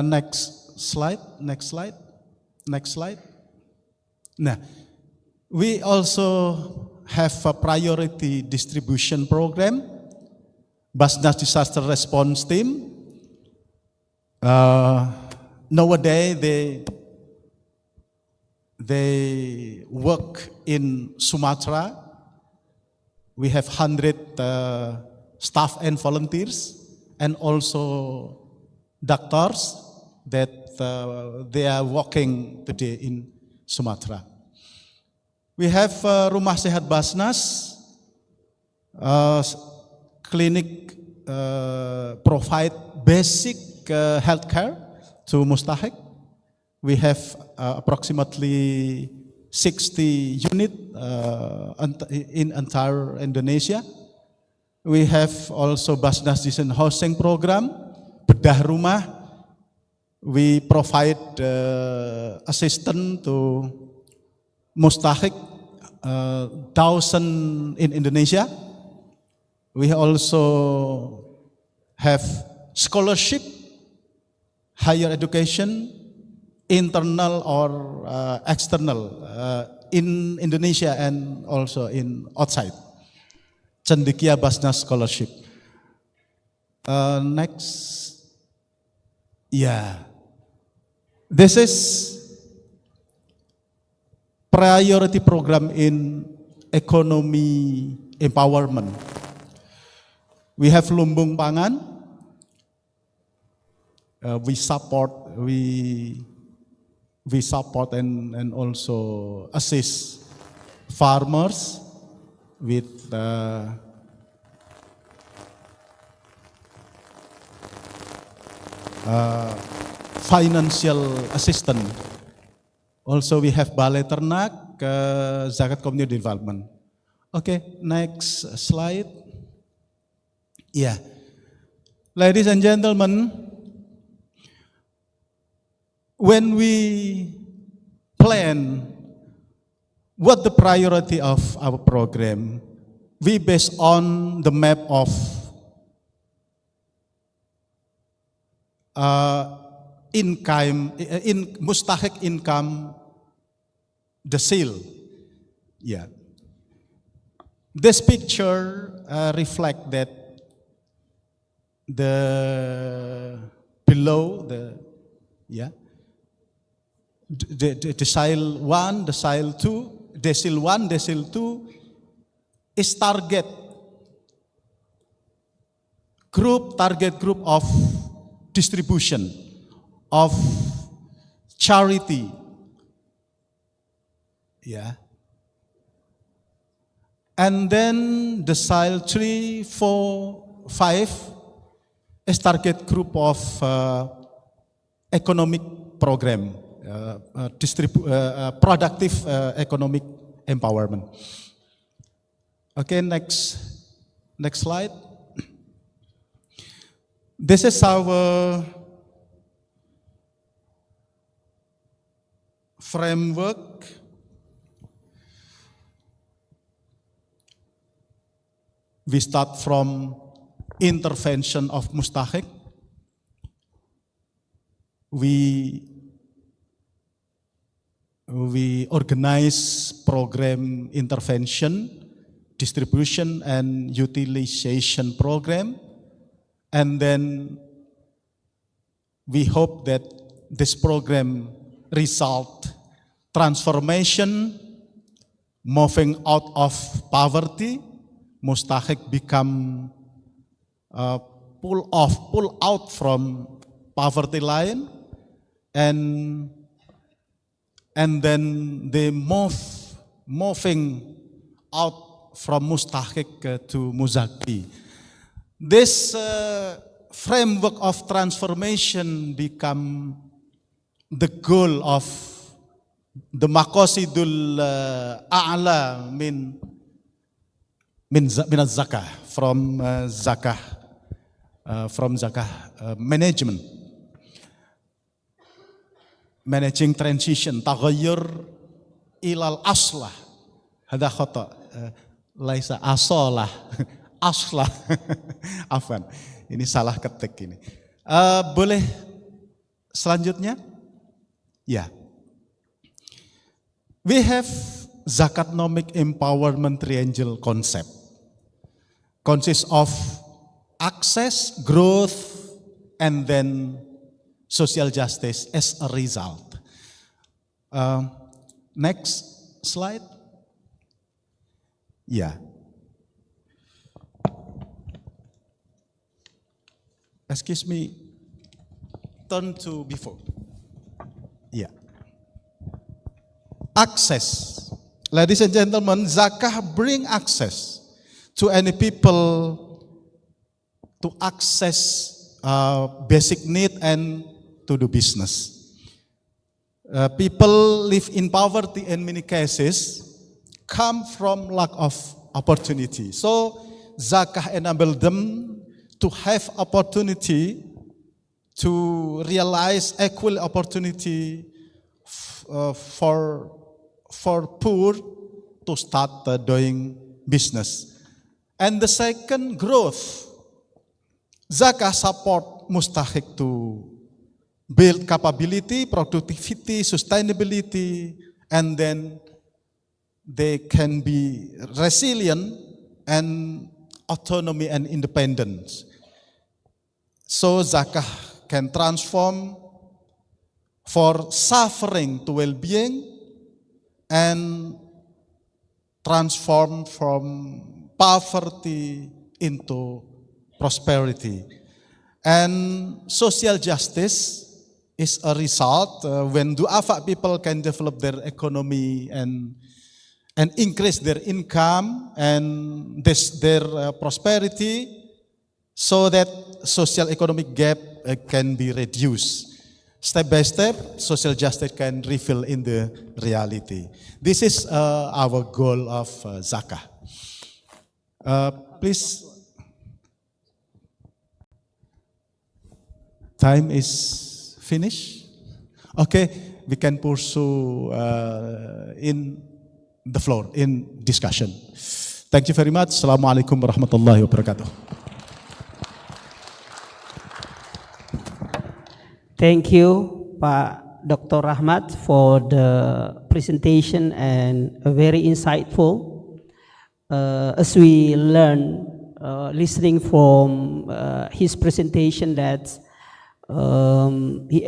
Next slide. Now, we also have a priority distribution program, BAZNAS Disaster Response Team. Nowadays, they work in Sumatra. We have 100 staff and volunteers, and also doctors that they are working today in Sumatra. We have Rumah Sehat BAZNAS, clinic provide basic healthcare to Mustahik. We have approximately 60 units in entire Indonesia. We have also BAZNAS Decent Housing Program, Bedah Rumah. We provide assistance to Mustahik, 1,000 in Indonesia. We also have scholarship, higher education, internal or external, in Indonesia and also in outside. Cendekia BAZNAS scholarship. Next, yeah. This is, 2019, 2020 priority program in economy empowerment. We have lumbung pangan. We support and also assist farmers with financial assistance. Also, we have Balai Ternak, Zakat Community Development. Okay, next slide. Yeah, ladies and gentlemen, when we plan what the priority of our program, we base on the map of mustahik income decile. Yeah. This picture reflect that the decile 1, decile 2, decile 1, decile 2 is target group of distribution of charity. Yeah. And then decile 3, 4, 5 is target group of economic program, productive economic empowerment. Okay, next slide. This is our framework. We start from intervention of mustahik. We organize program intervention, distribution and utilization program, and then we hope that this program result transformation, moving out of poverty. Mustahik become pull out from poverty line, and then they moving out from mustahik to muzaki. This framework of transformation become the goal of the maqasidul a'la min zakah, from zakah management, managing transition, taghayyur ilal aslah, hada khata, laisa asalah, aslah, afwan, ini salah ketik ini. Boleh selanjutnya? Ya. We have Zakatnomic empowerment triangle concept. Consists of access, growth, and then social justice as a result. Next slide. Yeah. Excuse me, turn to before. Yeah. Access. Ladies and gentlemen, zakah bring access to any people to access basic need and to do business. People live in poverty in many cases, come from lack of opportunity. So zakah enable them to have opportunity to realize equal opportunity for poor to start doing business. And the second, growth. Zakah support mustahik to build capability, productivity, sustainability, and then they can be resilient and autonomy and independence. So zakah can transform for suffering to well-being, and transform from poverty into prosperity. And social justice is a result when du'afa people can develop their economy and increase their income and their prosperity, so that social economic gap can be reduced. Step by step, social justice can reveal in the reality. This is our goal of Zakat. Please, time is finished. Okay, we can pursue in the floor, in discussion. Thank you very much. Assalamualaikum warahmatullahi wabarakatuh. Thank you, Pak Dr. Rahmat, for the presentation and very insightful. As we learn, listening from his presentation, that he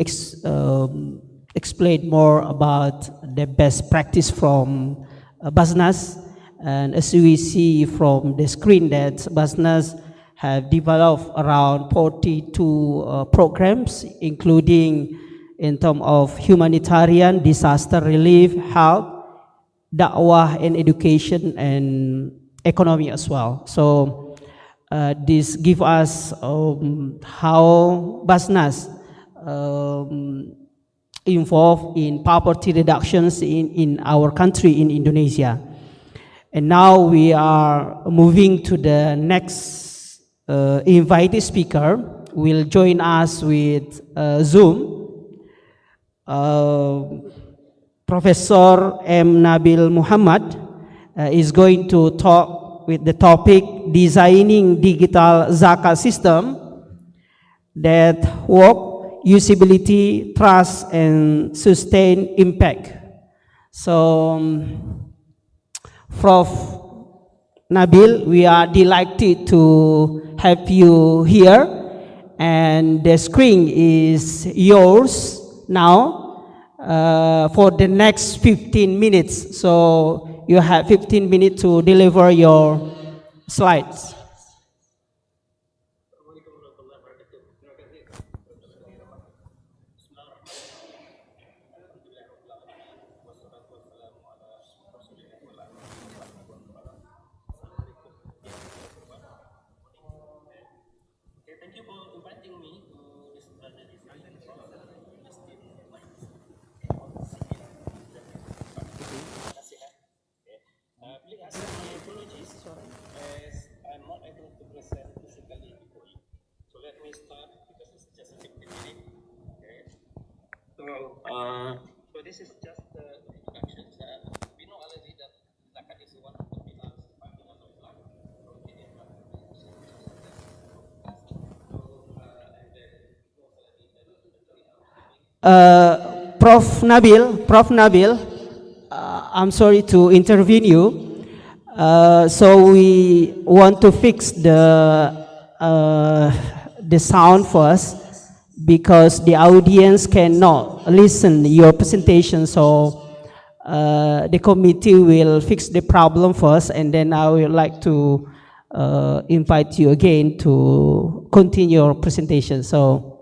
explained more about the best practice from BAZNAS, and as we see from the screen that BAZNAS have developed around 42 programs, including in terms of humanitarian, disaster relief, health, da'wah, and education, and economy as well. So this gives us how BAZNAS involved in poverty reductions in our country, in Indonesia. And now we are moving to the next invited speaker. Will join us with Zoom. Professor M. Nabil Muhammad is going to talk with the topic Designing Digital Zakat System that work, usability, trust, and sustain impact. So, Prof. Nabil, we are delighted to have you here, and the screen is yours now for the next 15 minutes. So you have 15 minutes to deliver your slides. So this is just the introduction. We know already that Zakat is one of the pillars of Islam. Prof. Nabil, I'm sorry to intervene you. So we want to fix the sound first, because the audience cannot listen your presentation. So the committee will fix the problem first, and then I would like to invite you again to continue your presentation. So.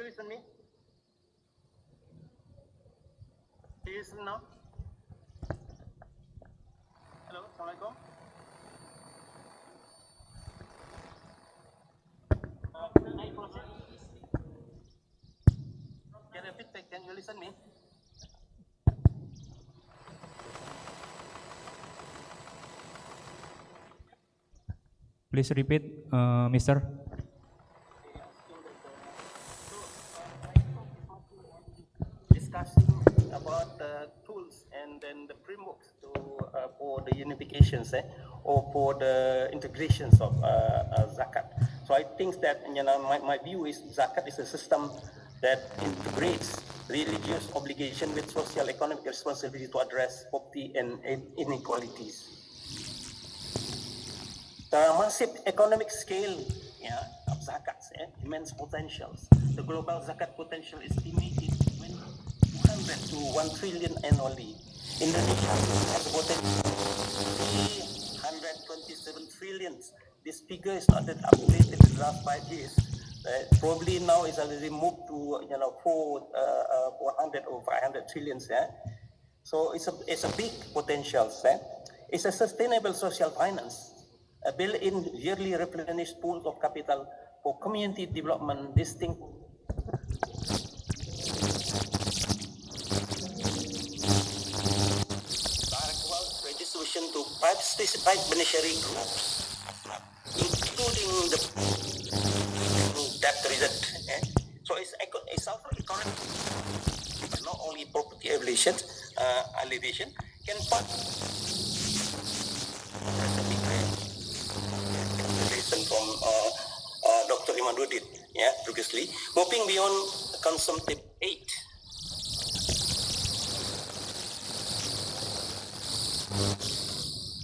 listen me? Do you listen now? Hello, Assalamualaikum. Can I proceed? Can I feedback? Can you listen me? Please repeat, Mister. Discussing about the tools and then the frameworks to for the unifications or for the integrations of Zakat. So I think that my view is Zakat is a system that integrates religious obligation with social economic responsibility to address poverty and inequalities. The massive economic scale of Zakat, immense potentials. The global Zakat potential is estimated 200 to 1 trillion annually. Indonesia has a potential 327 trillion. This figure is not that updated in the last 5 years. Probably now is already moved to 400 or 500 trillions. So it's a big potential. It's a sustainable social finance. A built-in yearly replenished pools of capital for community development distinct redistribution to 5 specified beneficiary groups, including the debt result. So it's also economic, but not only property elevation, can part from Dr. Imaduddin, previously, moving beyond consumptive aid.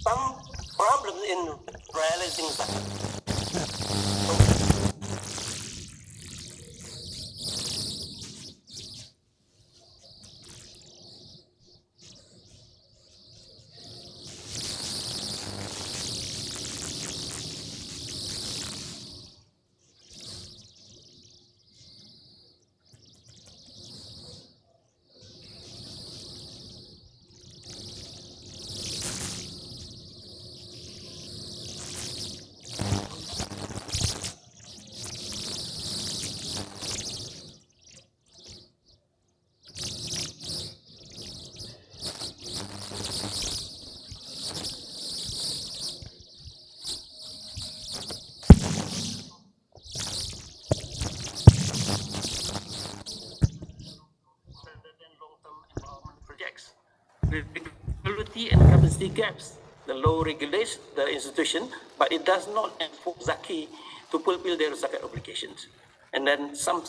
Some problems in realizing Zakat. Regularity and capacity gaps. The law regulates the institution, but it does not enforce Zaki to fulfill their Zakat obligations. And then some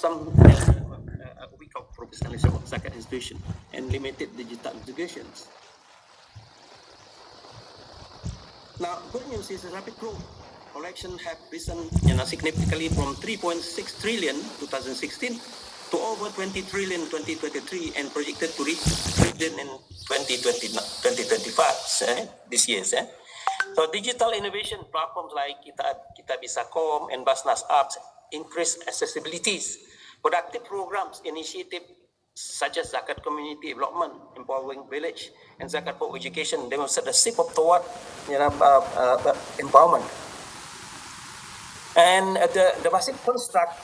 weak of professionalism of Zakat institution and limited digital integrations. Now, good news is the rapid growth. Collections have risen significantly from 3.6 trillion 2016 to over 20 trillion 2023 and projected to reach trillion in 2025 this year. So digital innovation platforms like Kita Bisa.com and BAZNAS apps increase accessibilities. Productive programs, initiatives such as Zakat Community Development, Empowering Village, and Zakat for Education demonstrate the shift toward empowerment. And the basic construct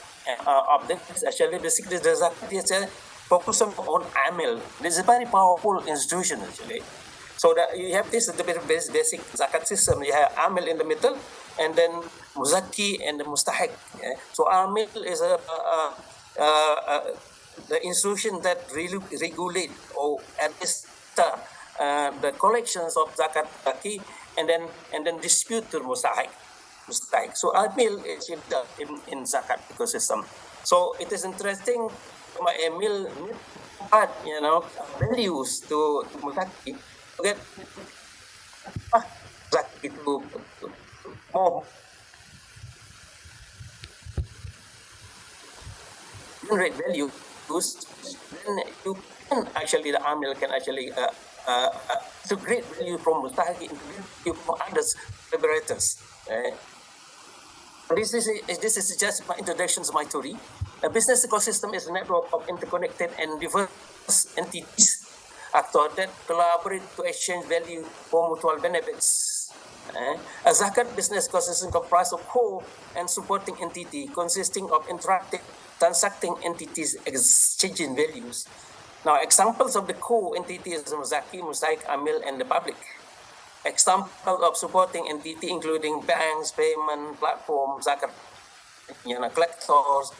of this actually basically the Zakat is focus on AMIL. This is a very powerful institution actually. So that you have this the basic Zakat system. You have AMIL in the middle, and then Muzaki and the Mustahik. So AMIL is the institution that really regulate or administer the collections of Zakat Baki and then dispute to Mustahik. So AMIL is in Zakat ecosystem. So it is interesting. My AMIL values to Mustahik to get Zakat to more generate values. Then you can actually the AMIL can actually to great value from Mustahik into from others liberators. This is just my introduction to my theory. A business ecosystem is a network of interconnected and diverse entities, actors that collaborate to exchange value for mutual benefits. A Zakat business ecosystem comprised of core and supporting entity consisting of interactive transacting entities exchanging values. Now, examples of the core entities are Muzaki, Mosaic, Amil, and the Public. Examples of supporting entity including banks, payment platforms, Zakat, collectors,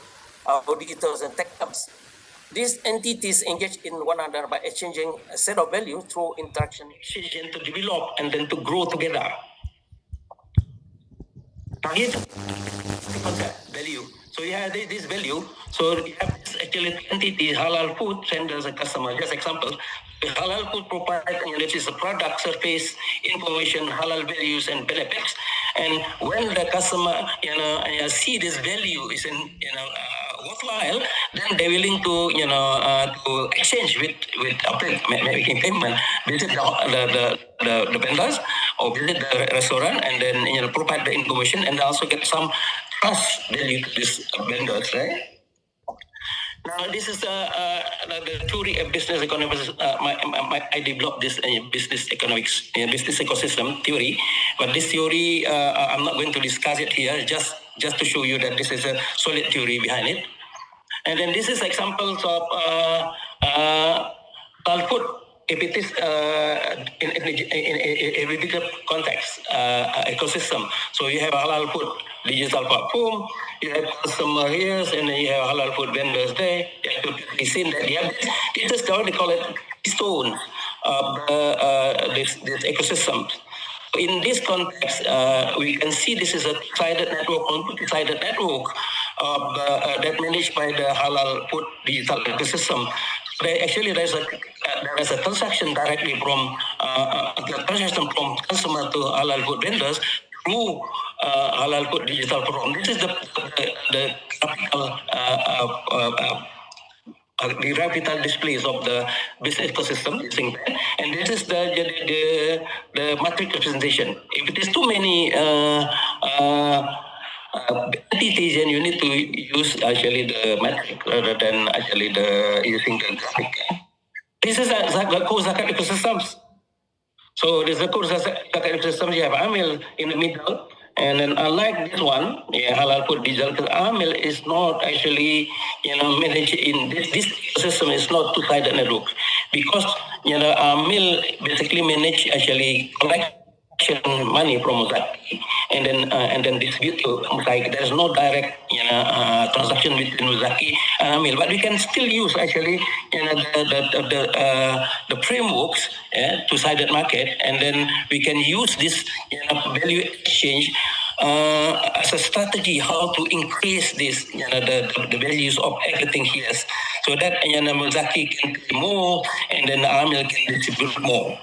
auditors, and tech hubs. These entities engage in one another by exchanging a set of value through interaction, exchange to develop and then to grow together. Now here's the concept, value. So you have this value. So you have this actually entity, halal food, send as a customer. Just example, the halal food provides, this is a product, surface, information, halal values and benefits. And when the customer, see this value is worthwhile, then they're willing to, to exchange with making payment, visit the vendors or visit the restaurant, and then provide the information and also get some trust value to this vendors, right? Now, this is the theory of business economics. I developed this business economics, business ecosystem theory. But this theory, I'm not going to discuss it here, just to show you that this is a solid theory behind it. And then this is examples of halal food. If it is in a bigger context, ecosystem. So you have halal food digital platform, you have customer here, and then you have halal food vendors there. You have to see that you have this is what they call it stone of this ecosystem. In this context, we can see this is a two-sided network, multi-sided network that managed by the halal food digital ecosystem. There's a transaction directly from the transaction from customer to halal food vendors through halal food digital platform. This is the graphical the graphical displays of the business ecosystem using that, and this is the matrix representation. If it is too many entities, and you need to use actually the matrix rather than actually using the graphic. This is the core Zakat ecosystems. So this is the core Zakat ecosystem. You have Amil in the middle. And then unlike this one, halal food digital, because Amil is not actually, managed in this system is not two-sided network, because Amil basically manage actually collection money from Muzaki and then distribute to Muzaki. There is no direct transaction between Muzaki and Amil, but we can still use actually the frameworks, two-sided market, and then we can use this value exchange as a strategy how to increase this the values of everything here, so that Muzaki can pay more and then Amil can distribute more.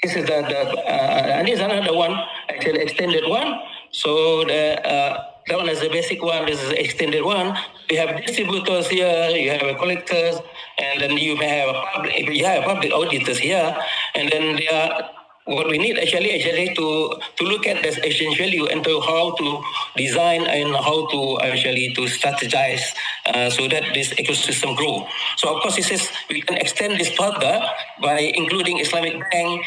This is and this is another one, actually extended one. So that one is the basic one. This is the extended one. We have distributors here. You have collectors, and then you may have you have public auditors here, and then they are. What we need actually to look at this exchange value and to how to design and how to actually to strategize so that this ecosystem grow. So of course, this is we can extend this further by including Islamic bank,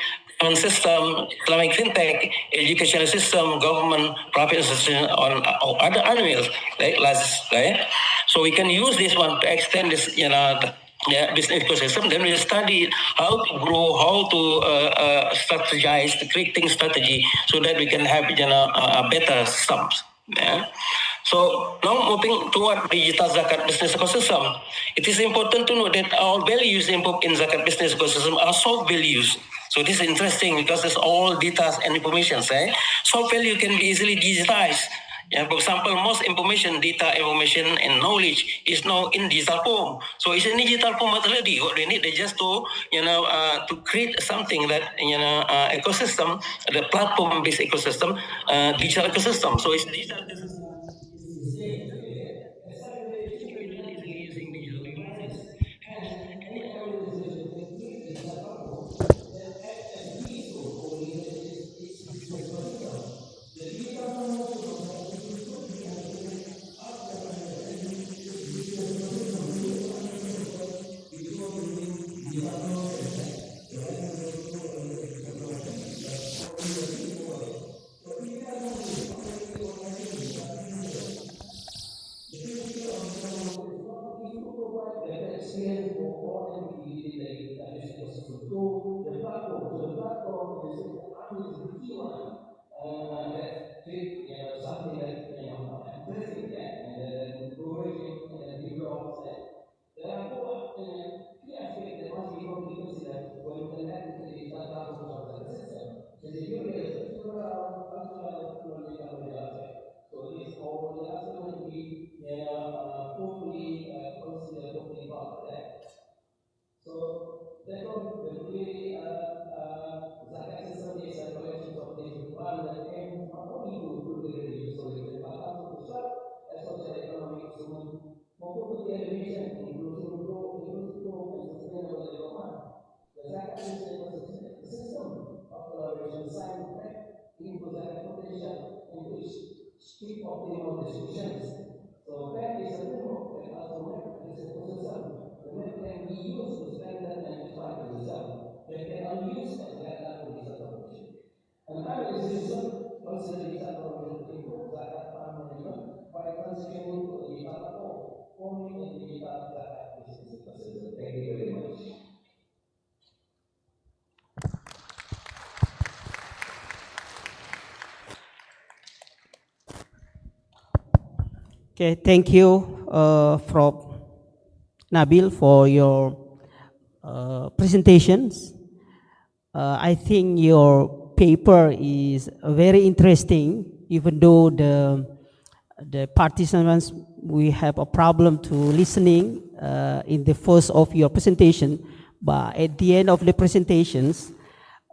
system, Islamic fintech, educational system, government, private institution, on other animals like last, right? So we can use this one to extend this, business ecosystem. Then we study how to grow, how to strategize, the creating strategy, so that we can have better systems. Yeah. So now moving toward digital Zakat business ecosystem, it is important to know that our values involved in Zakat business ecosystem are soft values. So this is interesting because it's all data and information. Soft value can be easily digitized. For example, most information, data, information, and knowledge is now in digital form. So it's in digital form already. What they need is just to, to create something that, ecosystem, the platform-based ecosystem, digital ecosystem. So it's digital ecosystem. Okay, thank you, Prof. Nabil, for your presentations. I think your paper is very interesting, even though the participants, we have a problem to listening in the first of your presentation, but at the end of the presentations,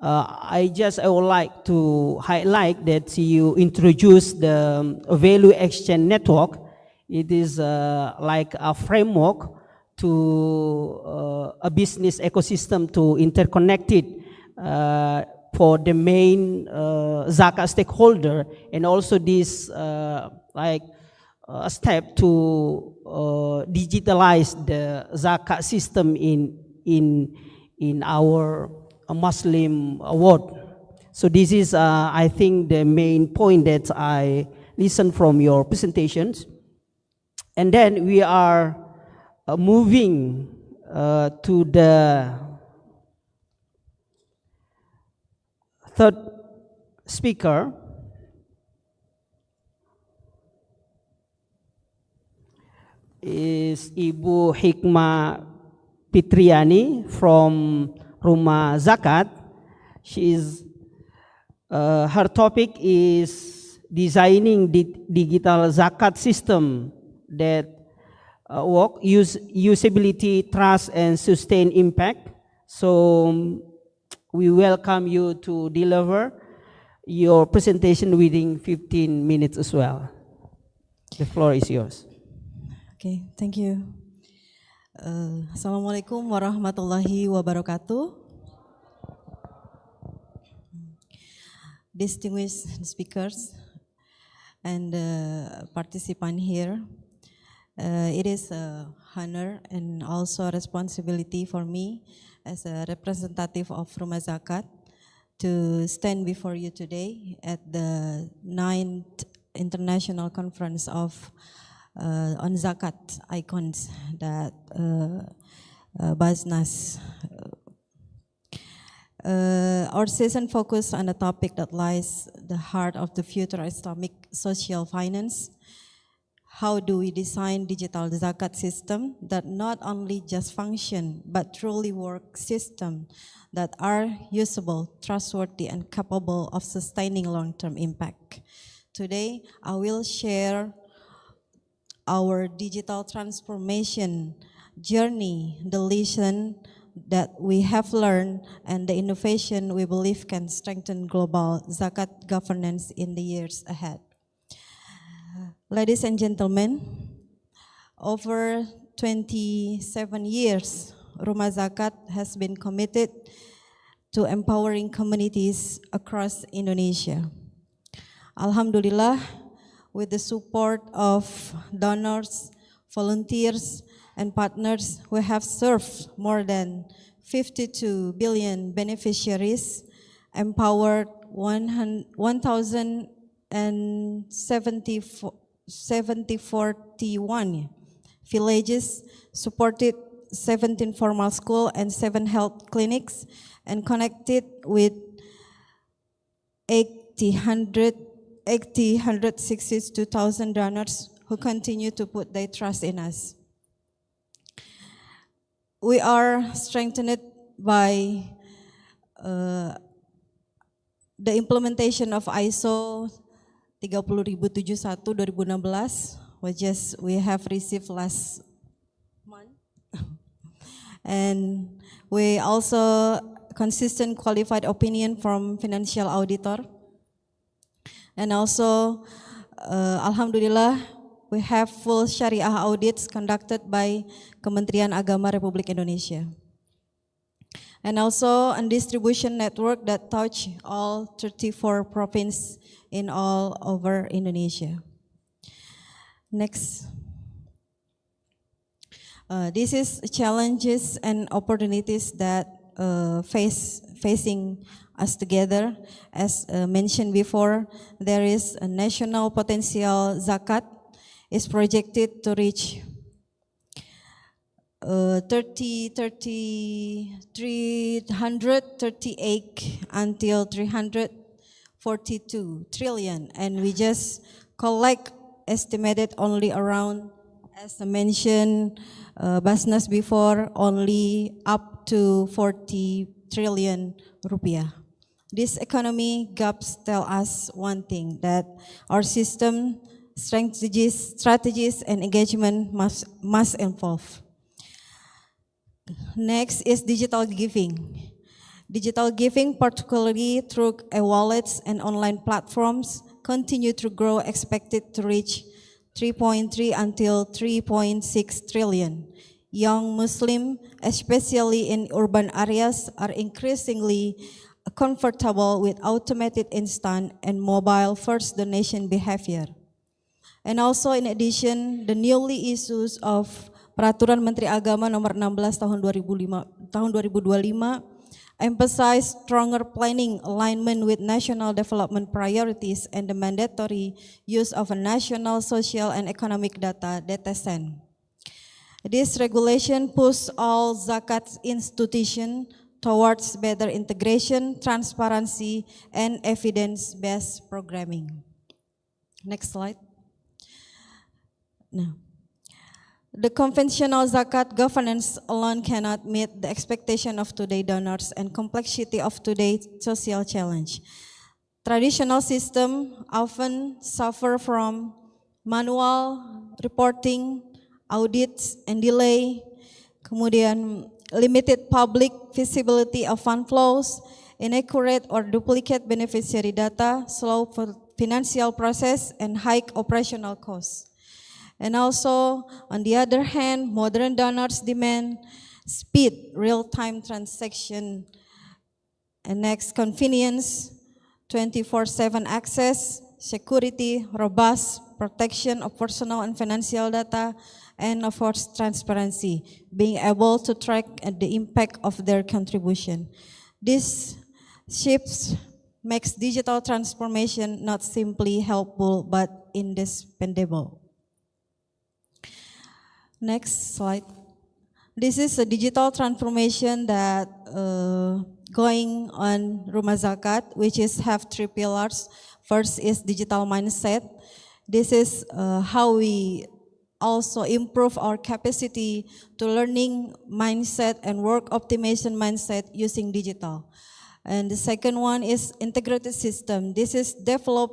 I would like to highlight that you introduce the value exchange network. It is like a framework to a business ecosystem to interconnected for the main Zakat stakeholder, and also this like a step to digitalize the Zakat system in our Muslim world. So this is, I think, the main point that I listened from your presentations. And then we are moving to the third speaker. Is Ibu Hikmah Pitriani from Rumah Zakat. Her topic is designing the digital Zakat system that work, usability, trust, and sustain impact. So we welcome you to deliver your presentation within 15 minutes as well. The floor is yours. Okay, thank you. Assalamualaikum warahmatullahi wabarakatuh. Distinguished speakers and participants here, it is an honor and also a responsibility for me as a representative of Rumah Zakat to stand before you today at the 9th International Conference of on Zakat ICONZ that BAZNAS. Our session focused on a topic that lies the heart of the future Islamic social finance. How do we design digital Zakat system that not only just function but truly work system that are usable, trustworthy, and capable of sustaining long-term impact? Today, I will share our digital transformation journey, the lesson that we have learned, and the innovation we believe can strengthen global Zakat governance in the years ahead. Ladies and gentlemen, over 27 years, Rumah Zakat has been committed to empowering communities across Indonesia. Alhamdulillah, with the support of donors, volunteers, and partners, we have served more than 52 billion beneficiaries, empowered 1,071 villages, supported 17 formal schools and 7 health clinics, and connected with 162,000 donors who continue to put their trust in us. We are strengthened by the implementation of ISO 30071/2016, which we have received last month. And we also consistent qualified opinion from financial auditor. And also, Alhamdulillah, we have full Syariah audits conducted by Kementerian Agama Republik Indonesia. and also a distribution network that touch all 34 provinces in all over Indonesia. Next. This is challenges and opportunities that facing us together. As mentioned before, there is a national potential Zakat is projected to reach 338 until 342 trillion, and we just collect estimated only around, as I mentioned, BAZNAS before, only up to 40 trillion rupiah. This economy gaps tell us one thing, that our system strategies and engagement must evolve. Next is digital giving. Digital giving, particularly through e-wallets and online platforms, continue to grow, expected to reach 3.3 until 3.6 trillion. Young Muslims, especially in urban areas, are increasingly comfortable with automated instant and mobile first donation behavior. And also in addition, the newly issues of Peraturan Menteri Agama nomor 16 tahun 2025 emphasize stronger planning alignment with national development priorities and the mandatory use of a national social and economic data (DTSN). This regulation pushes all Zakat institutions towards better integration, transparency, and evidence-based programming. Next slide. Now, the conventional Zakat governance alone cannot meet the expectation of today's donors and complexity of today's social challenge. Traditional systems often suffer from manual reporting, audits, and delay, kemudian limited public visibility of fund flows, inaccurate or duplicate beneficiary data, slow financial process, and high operational costs. And also, on the other hand, modern donors demand speed, real-time transaction, and next, convenience, 24/7 access, security, robust protection of personal and financial data, and of course, transparency, being able to track the impact of their contribution. This shifts makes digital transformation not simply helpful, but indispensable. Next slide. This is a digital transformation that going on Rumah Zakat, which is have three pillars. First is digital mindset. This is how we also improve our capacity to learning mindset and work optimization mindset using digital. And the second one is integrated system. This is develop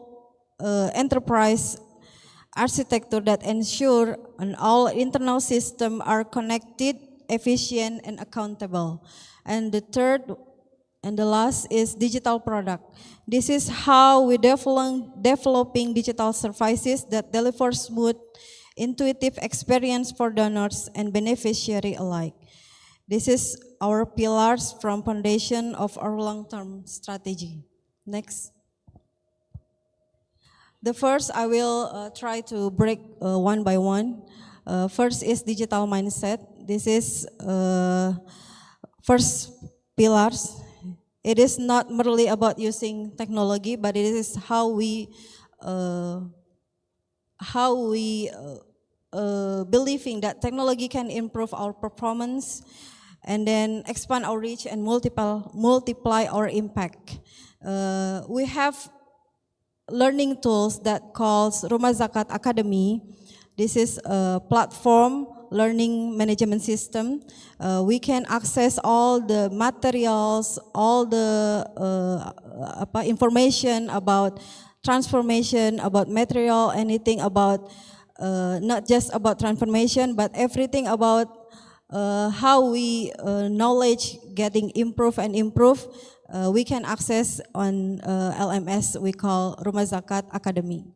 enterprise architecture that ensure all internal systems are connected, efficient, and accountable. And the third and the last is digital product. This is how we developing digital services that deliver smooth, intuitive experience for donors and beneficiary alike. This is our pillars from foundation of our long-term strategy. Next. The first, I will try to break one by one. First is digital mindset. This is first pillars. It is not merely about using technology, but it is how we believing that technology can improve our performance and then expand our reach and multiply our impact. We have learning tools that calls Rumah Zakat Academy. This is a platform learning management system. We can access all the materials, all the information about transformation, about material, anything about not just about transformation, but everything about how we knowledge getting improve and improve. We can access on LMS we call Rumah Zakat Academy.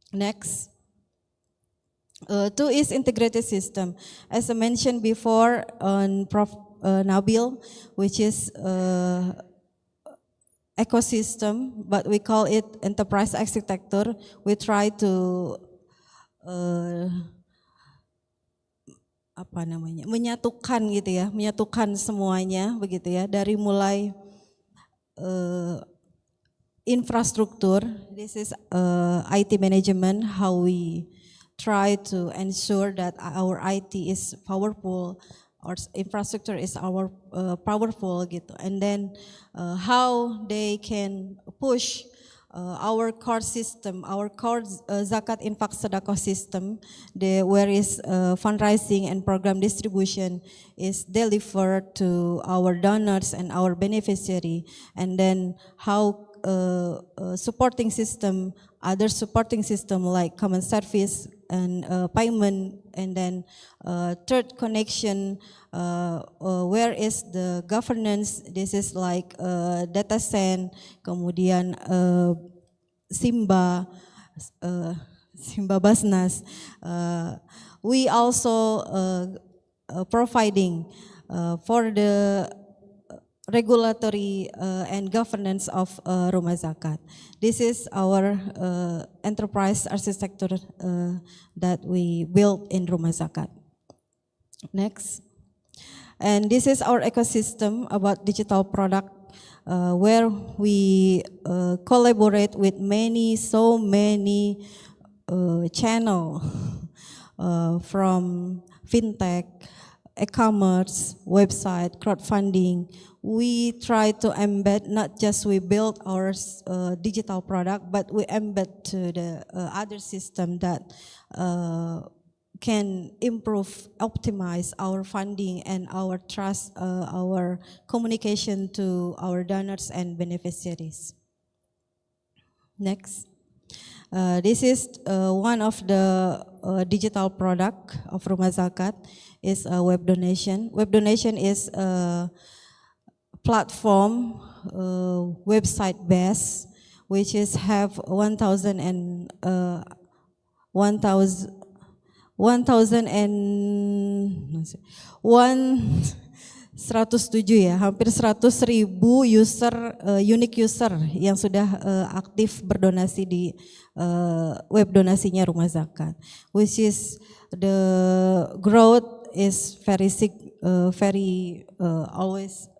Next. Two is integrated system. As I mentioned before, on Nabil, which is ecosystem, but we call it enterprise architecture. We try to menyatukan gitu ya, menyatukan semuanya begitu ya, dari mulai infrastruktur. This is IT management, how we try to ensure that our IT is powerful, our infrastructure is powerful gitu, and then how they can push our core system, our core zakat infak sedekah system, where is fundraising and program distribution is delivered to our donors and our beneficiary, and then how supporting system, other supporting system like common service and payment, and then third connection, where is the governance. This is like data center, kemudian Simba, Simba BAZNAS. We also providing for the regulatory and governance of Rumah Zakat. This is our enterprise architecture that we built in Rumah Zakat. Next. And this is our ecosystem about digital product, where we collaborate with so many channel from fintech, e-commerce, website, crowdfunding. We try to embed, not just we build our digital product, but we embed to the other system that can improve, optimize our funding and our trust, our communication to our donors and beneficiaries. Next. This is one of the digital product of Rumah Zakat is web donation. Web donation is a platform, website based, which is have 1,000 and 107 ya, hampir 100.000 user, unique user yang sudah aktif berdonasi di web donasinya Rumah Zakat, which is the growth is very always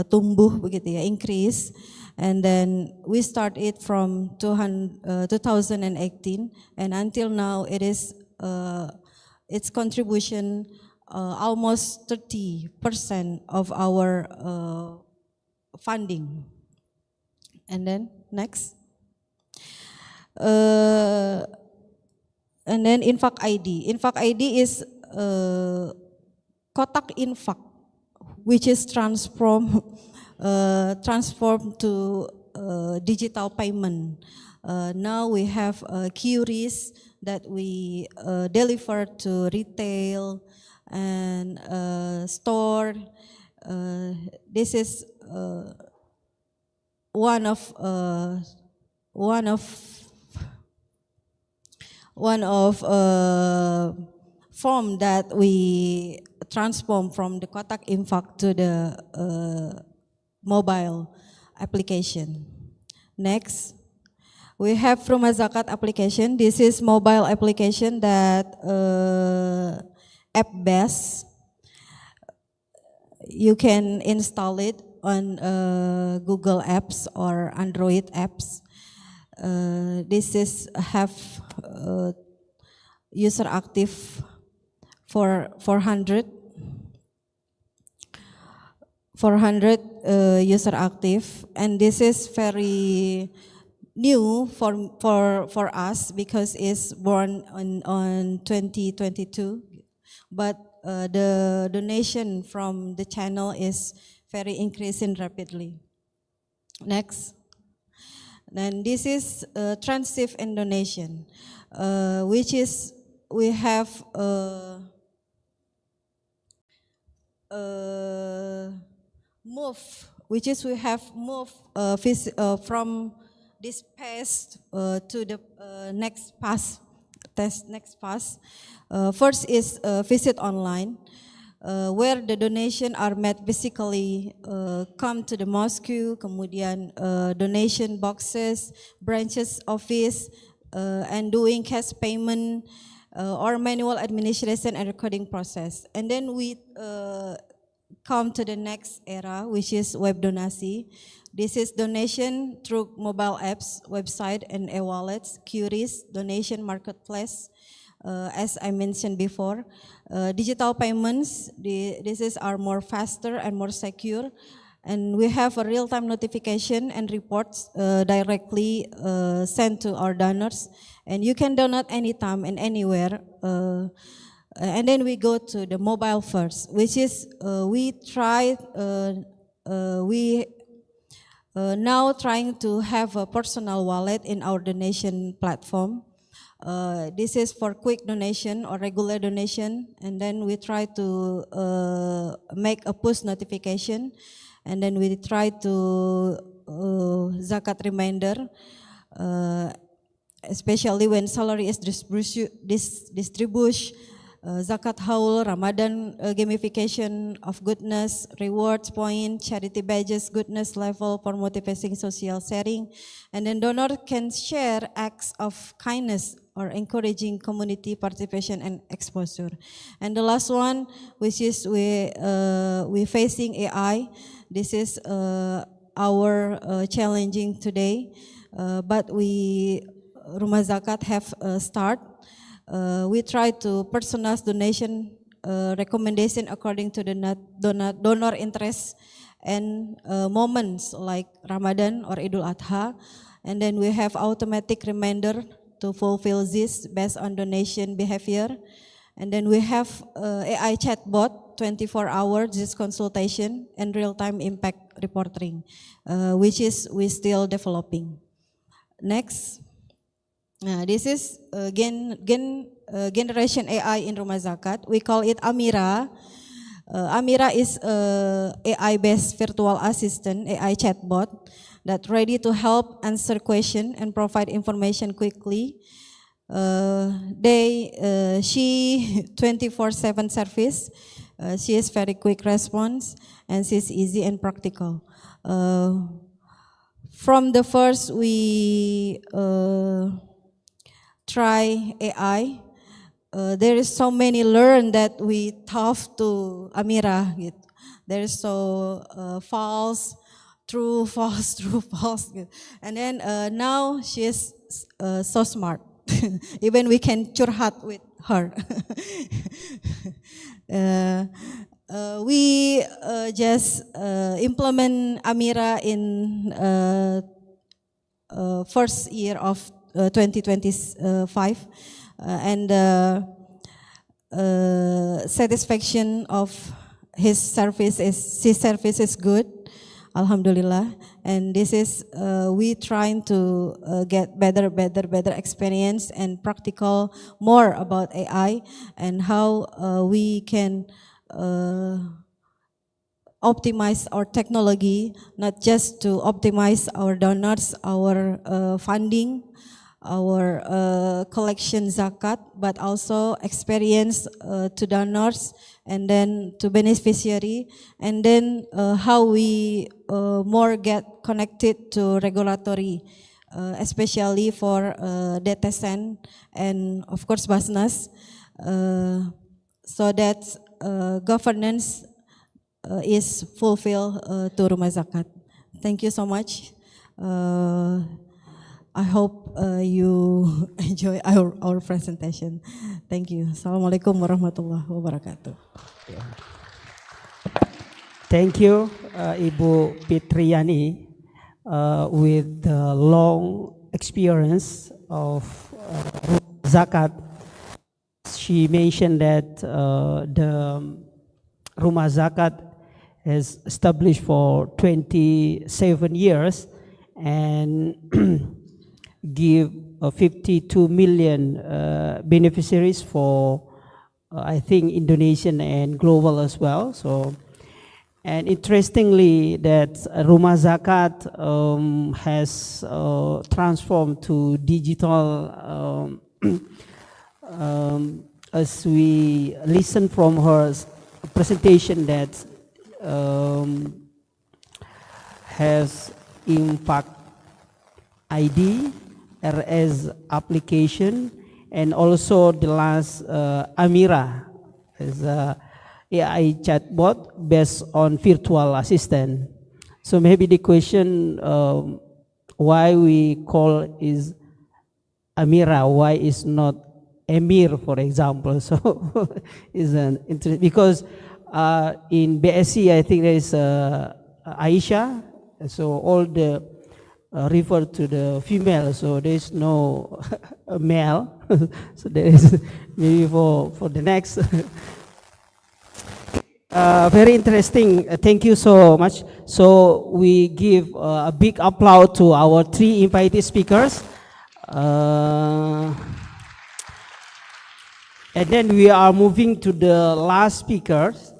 tumbuh begitu ya, increase. And then we start it from 2018 and until now it is its contribution almost 30% of our funding. And then next. And then Infak ID. Infak ID is kotak infak, which is transformed to digital payment. Now we have QRIS that we deliver to retail and store. This is one of form that we transform from the kotak infak to the mobile application. Next, we have Rumah Zakat application. This is mobile application that app-based. You can install it on Google Apps or Android apps. This is have user active for 400 user active, and this is very new for us because it's born on 2022, but the donation from the channel is very increasing rapidly. Next. Then this is transif and donation, which is we have move, which is we have moved from this pass to the next pass. First is visit online. where the donation are made physically, come to the mosque, kemudian donation boxes, branches office, and doing cash payment or manual administration and recording process. And then we come to the next era, which is web donasi. This is donation through mobile apps, website, and e-wallets, QRIS, donation marketplace. As I mentioned before, digital payments, are more faster and more secure, and we have a real-time notification and reports directly sent to our donors, and you can donate anytime and anywhere. And then we go to the mobile first, which is we now trying to have a personal wallet in our donation platform. This is for quick donation or regular donation, and then we try to make a push notification, and then we try to zakat reminder, especially when salary is distributed, zakat haul, Ramadan gamification of goodness, rewards point, charity badges, goodness level for motivating social sharing, and then donor can share acts of kindness or encouraging community participation and exposure. And the last one, which is we facing AI. This is our challenging today, but we Rumah Zakat have start. We try to personalize donation recommendation according to the donor interest and moments like Ramadan or Idul Adha, and then we have automatic reminder to fulfill this based on donation behavior, and then we have AI chatbot 24 hours this consultation and real-time impact reporting, which is we still developing. Next. This is generation AI in Rumah Zakat. We call it Amira. Amira is AI-based virtual assistant, AI chatbot that ready to help answer question and provide information quickly. She 24/7 service. She is very quick response, and she's easy and practical. From the first we try AI, there is so many learn that we tough to Amira. There is so false, true, false, true, false. And then now she is so smart. Even we can curhat with her. We just implement Amira in first year of 2025, and satisfaction of his service is good, Alhamdulillah. And this is we trying to get better experience and practical more about AI and how we can optimize our technology, not just to optimize our donors, our funding, our collection zakat, but also experience to donors and then to beneficiary, and then how we more get connected to regulatory, especially for DTSN and of course BAZNAS, so that governance is fulfilled to Rumah Zakat. Thank you so much. I hope you enjoy our presentation. Thank you. Assalamualaikum warahmatullahi wabarakatuh. Thank you, Ibu Fitriani, with the long experience of zakat. She mentioned that the Rumah Zakat has established for 27 years and give 52 million beneficiaries for I think Indonesian and global as well. So, and interestingly, that Rumah Zakat has transformed to digital. As we listen from her presentation that has impact ID, RS application, and also the last Amira is a AI chatbot based on virtual assistant. So maybe the question why we call is Amira, why is not Emir, for example? So is an interest because in BSc I think there is Aisha, so all the refer to the female, so there is no male. So there is maybe for the next. Very interesting. Thank you so much. So we give a big applause to our 3 invited speakers. And then we are moving to the last speakers.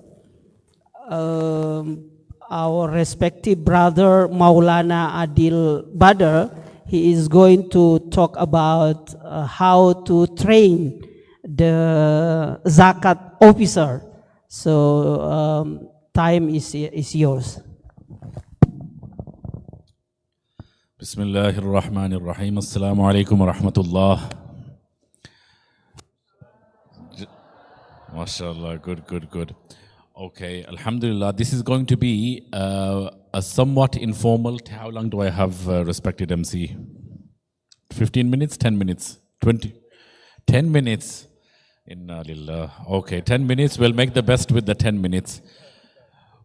Our respective brother Maulana Adil Badr, he is going to talk about how to train the Zakat officer. So time is yours. Bismillahir Rahmanir Rahim. Assalamu alaikum wa rahmatullah. MashaAllah, good. Okay, Alhamdulillah. This is going to be a somewhat informal. How long do I have, respected MC? 15 minutes, 10 minutes, 20, 10 minutes. Inna lillah. Okay, 10 minutes. We'll make the best with the 10 minutes.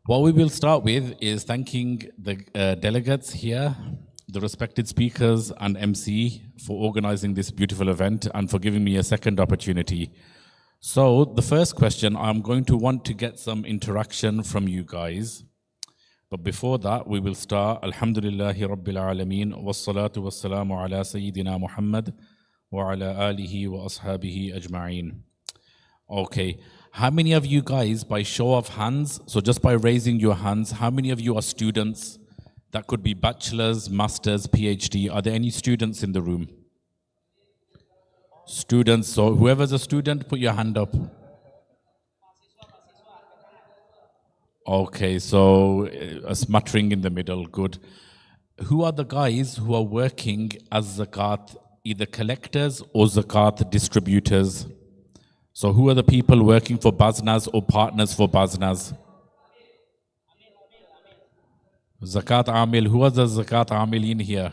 What we will start with is thanking the delegates here, the respected speakers and MC for organizing this beautiful event and for giving me a second opportunity. So the first question, I'm going to want to get some interaction from you guys. But before that, we will start. Alhamdulillahi Rabbil Alameen. Wassalatu wassalamu ala Sayyidina Muhammad wa ala alihi wa ashabihi ajma'een. Okay, how many of you guys, by show of hands, so just by raising your hands, how many of you are students? That could be bachelor's, master's, PhD. Are there any students in the room? Students, so whoever's a student, put your hand up. Okay, so a smattering in the middle, good. Who are the guys who are working as Zakat, either collectors or Zakat distributors? So who are the people working for BAZNAS or partners for BAZNAS? Zakat Amil, who are the Zakat Amil in here?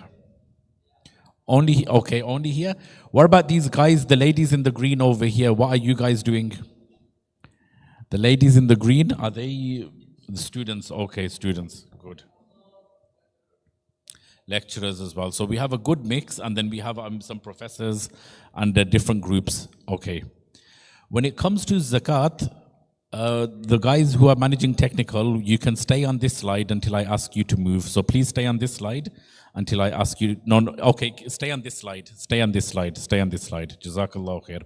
Only, okay, only here. What about these guys, the ladies in the green over here? What are you guys doing? The ladies in the green, are they the students? Okay, students, good. Lecturers as well. So we have a good mix, and then we have some professors and different groups. Okay. When it comes to Zakat, the guys who are managing technical, you can stay on this slide until I ask you to move. So please stay on this slide until I ask you. No, okay, stay on this slide. Stay on this slide. Stay on this slide. Jazakallah khair.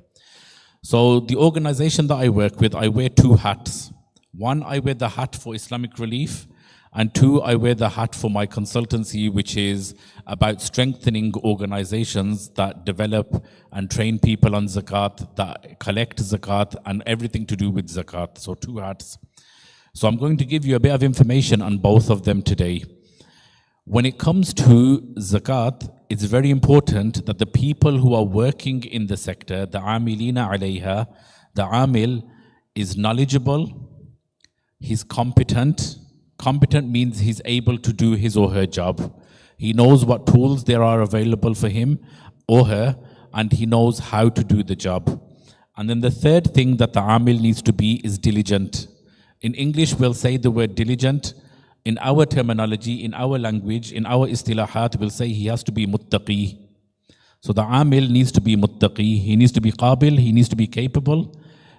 So the organization that I work with, I wear 2 hats. One, I wear the hat for Islamic Relief, and 2, I wear the hat for my consultancy, which is about strengthening organizations that develop and train people on Zakat, that collect Zakat, and everything to do with Zakat. So 2 hats. So I'm going to give you a bit of information on both of them today. When it comes to Zakat, it's very important that the people who are working in the sector, the Amilina alayha, the Amil is knowledgeable, he's competent. Competent means he's able to do his or her job. He knows what tools there are available for him or her, and he knows how to do the job. And then the third thing that the Amil needs to be is diligent. In English, we'll say the word diligent. In our terminology, in our language, in our istilahat, we'll say he has to be muttaqi. So the Amil needs to be muttaqi. He needs to be qabil, he needs to be capable,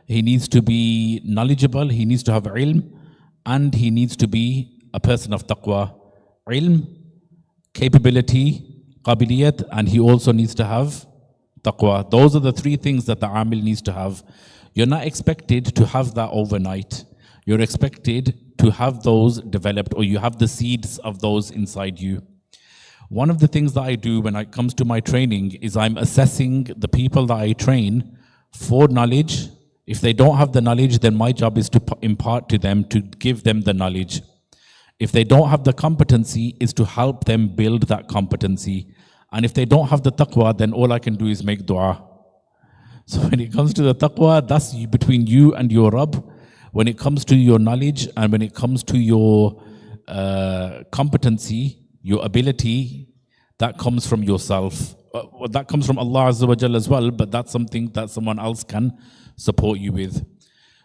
he needs to be knowledgeable, he needs to have ilm, and he needs to be a person of taqwa. Ilm, capability, qabiliyat, and he also needs to have taqwa. Those are the 3 things that the Amil needs to have. You're not expected to have that overnight. You're expected to have those developed, or you have the seeds of those inside you. One of the things that I do when it comes to my training is I'm assessing the people that I train for knowledge, If they don't have the knowledge, then my job is to impart to them, to give them the knowledge. If they don't have the competency, is to help them build that competency. And if they don't have the taqwa, then all I can do is make dua. So when it comes to the taqwa, that's between you and your Rabb. When it comes to your knowledge and when it comes to your competency, your ability, that comes from yourself. That comes from Allah Azza wa Jalla as well, but that's something that someone else can support you with.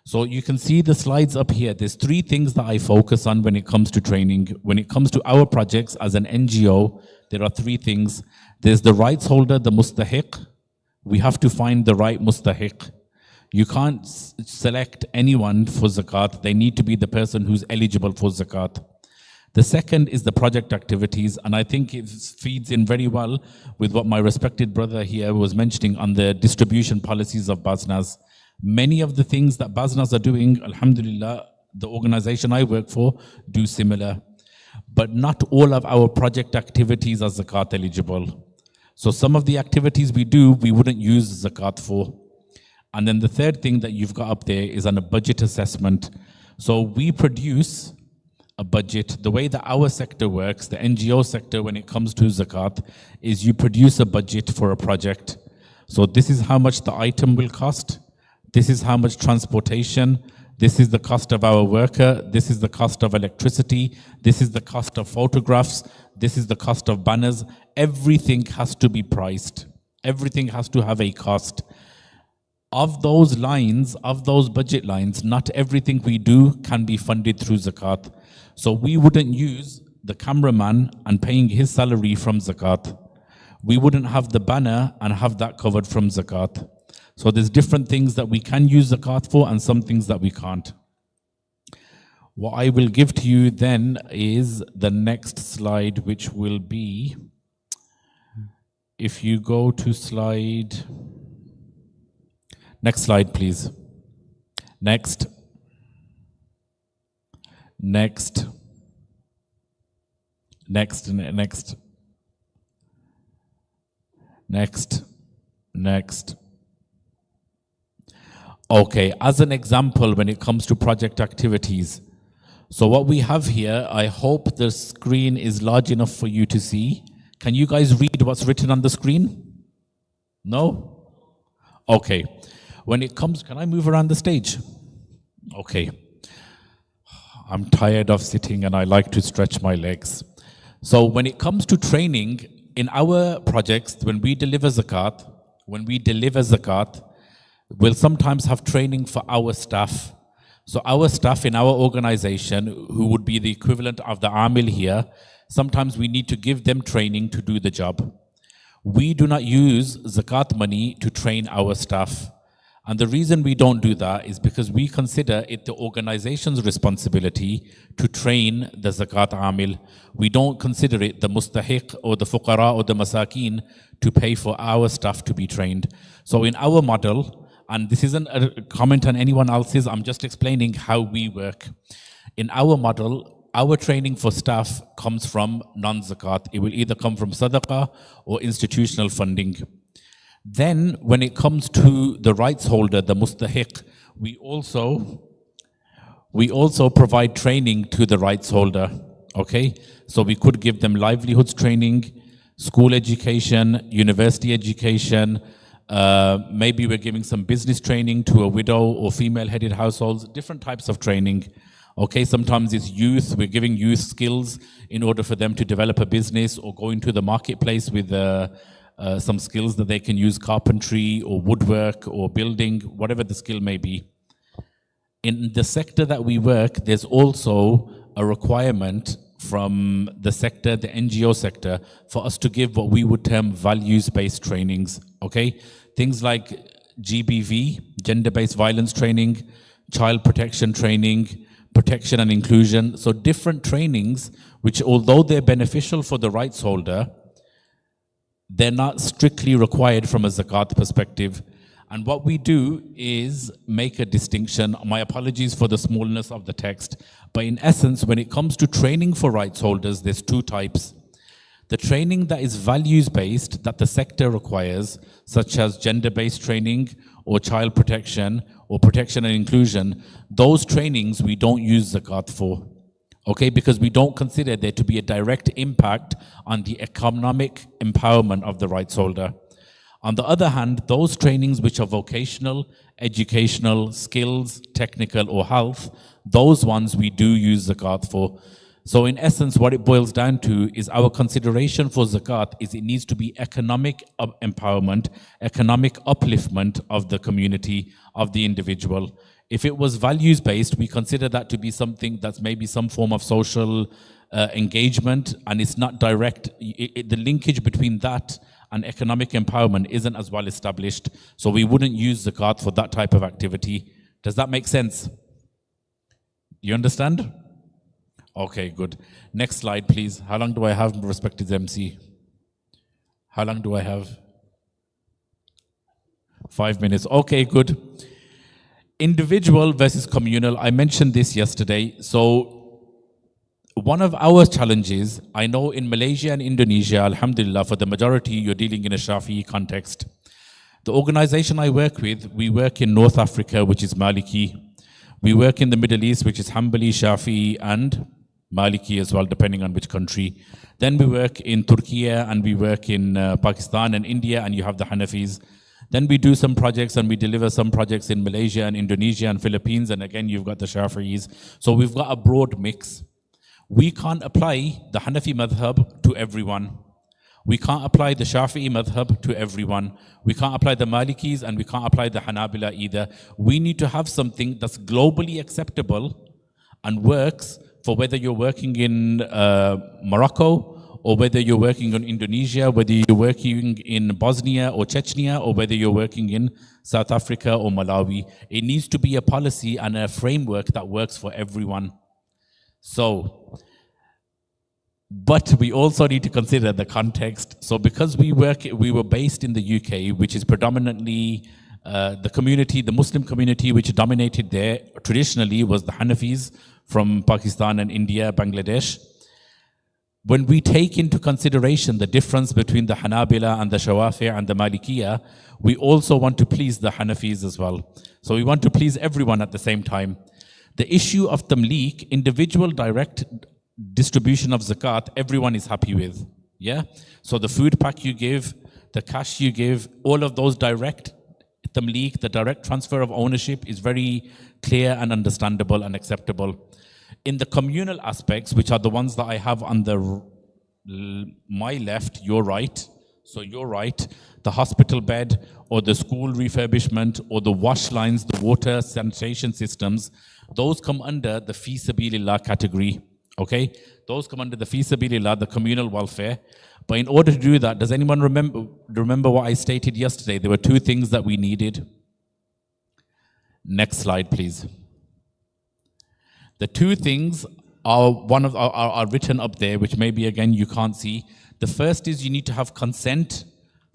So you can see the slides up here. There's 3 things that I focus on when it comes to training. When it comes to our projects as an NGO, there are 3 things. There's the rights holder, the mustahiq. We have to find the right mustahiq. You can't select anyone for zakat. They need to be the person who's eligible for zakat. The second is the project activities, and I think it feeds in very well with what my respected brother here was mentioning on the distribution policies of BAZNAS. Many of the things that BAZNAS are doing, alhamdulillah, the organization I work for, do similar. But not all of our project activities are zakat eligible. So some of the activities we do, we wouldn't use zakat for. And then the third thing that you've got up there is on a budget assessment. So we produce a budget. The way that our sector works, the NGO sector, when it comes to zakat, is you produce a budget for a project. So this is how much the item will cost. This is how much transportation. This is the cost of our worker. This is the cost of electricity. This is the cost of photographs. This is the cost of banners. Everything has to be priced. Everything has to have a cost. Of those lines, of those budget lines, not everything we do can be funded through zakat. So we wouldn't use the cameraman and paying his salary from zakat. We wouldn't have the banner and have that covered from zakat. So there's different things that we can use zakat for and some things that we can't. What I will give to you then is the next slide, which will be, if you go to slide, next slide please. Next. Next. Next. Next. Next. Next. Okay, as an example, when it comes to project activities. So what we have here, I hope the screen is large enough for you to see. Can you guys read what's written on the screen? No? Okay. When it comes, can I move around the stage? Okay. I'm tired of sitting and I like to stretch my legs. So when it comes to training, in our projects, when we deliver zakat, we'll sometimes have training for our staff. So our staff in our organization, who would be the equivalent of the amil here, sometimes we need to give them training to do the job. We do not use zakat money to train our staff. And the reason we don't do that is because we consider it the organization's responsibility to train the zakat amil. We don't consider it the mustahiq or the fuqara or the masakin to pay for our staff to be trained. So in our model, and this isn't a comment on anyone else's, I'm just explaining how we work. In our model, our training for staff comes from non-zakat. It will either come from sadaqah or institutional funding. Then, when it comes to the rights holder, the mustahiq, we also provide training to the rights holder, okay? So we could give them livelihoods training, school education, university education, maybe we're giving some business training to a widow or female-headed households, different types of training. Okay, sometimes it's youth, we're giving youth skills in order for them to develop a business or go into the marketplace with some skills that they can use, carpentry or woodwork or building, whatever the skill may be. In the sector that we work, there's also a requirement from the sector, the NGO sector, for us to give what we would term values-based trainings, okay? Things like GBV, gender-based violence training, child protection training, protection and inclusion. So different trainings, which although they're beneficial for the rights holder, they're not strictly required from a zakat perspective. And what we do is make a distinction. My apologies for the smallness of the text, but in essence, when it comes to training for rights holders, there's 2 types. The training that is values-based, that the sector requires, such as gender-based training or child protection or protection and inclusion, those trainings we don't use zakat for. Okay, because we don't consider there to be a direct impact on the economic empowerment of the rights holder. On the other hand, those trainings which are vocational, educational, skills, technical or health, those ones we do use zakat for. So in essence, what it boils down to is our consideration for zakat is it needs to be economic empowerment, economic upliftment of the community, of the individual. If it was values-based, we consider that to be something that's maybe some form of social engagement, and it's not direct. The linkage between that and economic empowerment isn't as well established, so we wouldn't use zakat for that type of activity. Does that make sense? You understand? Okay, good. Next slide, please. How long do I have, respected MC? How long do I have? 5 minutes. Okay, good. Individual versus communal, I mentioned this yesterday. So one of our challenges, I know in Malaysia and Indonesia, alhamdulillah, for the majority, you're dealing in a Shafi'i context. The organization I work with, we work in North Africa, which is Maliki. We work in the Middle East, which is Hanbali, Shafi'i, and Maliki as well, depending on which country. Then we work in Turkey, and we work in Pakistan and India, and you have the Hanafis. Then we do some projects and we deliver some projects in Malaysia and Indonesia and Philippines, and again you've got the Shafi'is. So we've got a broad mix. We can't apply the Hanafi madhab to everyone. We can't apply the Shafi'i madhab to everyone. We can't apply the Malikis and we can't apply the Hanabila either. We need to have something that's globally acceptable and works for whether you're working in Morocco, or whether you're working in Indonesia, whether you're working in Bosnia or Chechnya, or whether you're working in South Africa or Malawi. It needs to be a policy and a framework that works for everyone. So, but we also need to consider the context. So because we were based in the UK, which is predominantly the community, the Muslim community which dominated there traditionally was the Hanafis from Pakistan and India, Bangladesh. When we take into consideration the difference between the Hanabila and the Shawafi' and the Malikiya, we also want to please the Hanafis as well. So we want to please everyone at the same time. The issue of tamliq, individual direct distribution of zakat, everyone is happy with. Yeah? So the food pack you give, the cash you give, all of those direct tamliq, the direct transfer of ownership is very clear and understandable and acceptable. In the communal aspects, which are the ones that I have on my left, your right, so your right, the hospital bed or the school refurbishment or the wash lines, the water sanitation systems, those come under the fi sabilillah category, okay? Those come under the fi sabilillah, the communal welfare. But in order to do that, does anyone remember what I stated yesterday? There were two things that we needed. Next slide, please. The two things are written up there, which maybe again you can't see. The first is you need to have consent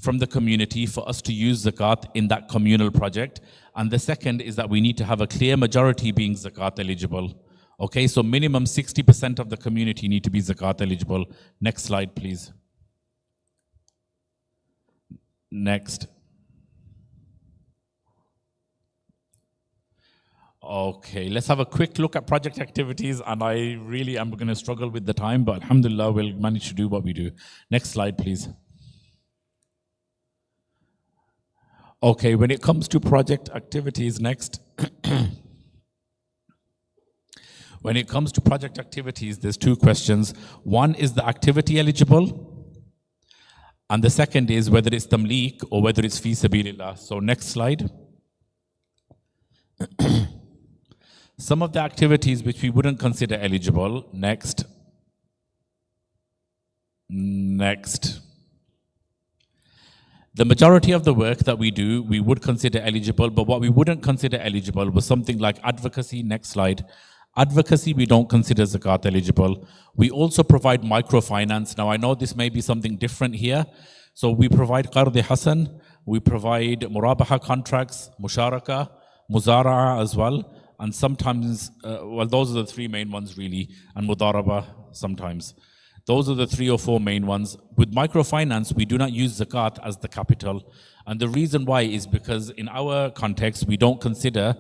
from the community for us to use zakat in that communal project. And the second is that we need to have a clear majority being zakat eligible. Okay, so minimum 60% of the community need to be zakat eligible. Next slide, please. Next. Okay, let's have a quick look at project activities, and I really am going to struggle with the time, but alhamdulillah, we'll manage to do what we do. Next slide, please. Okay, when it comes to project activities, next. When it comes to project activities, there's two questions. One is the activity eligible, and the second is whether it's tamliq or whether it's fi sabilillah. So next slide. Some of the activities which we wouldn't consider eligible. Next. Next. The majority of the work that we do, we would consider eligible, but what we wouldn't consider eligible was something like advocacy. Next slide. Advocacy, we don't consider zakat eligible. We also provide microfinance. Now, I know this may be something different here. So we provide qard hasan, we provide murabaha contracts, musharaka, muzara'a as well. And sometimes, well, those are the three main ones really, and mudaraba sometimes. Those are the 3 or 4 main ones. With microfinance, we do not use zakat as the capital. And the reason why is because in our context, we don't consider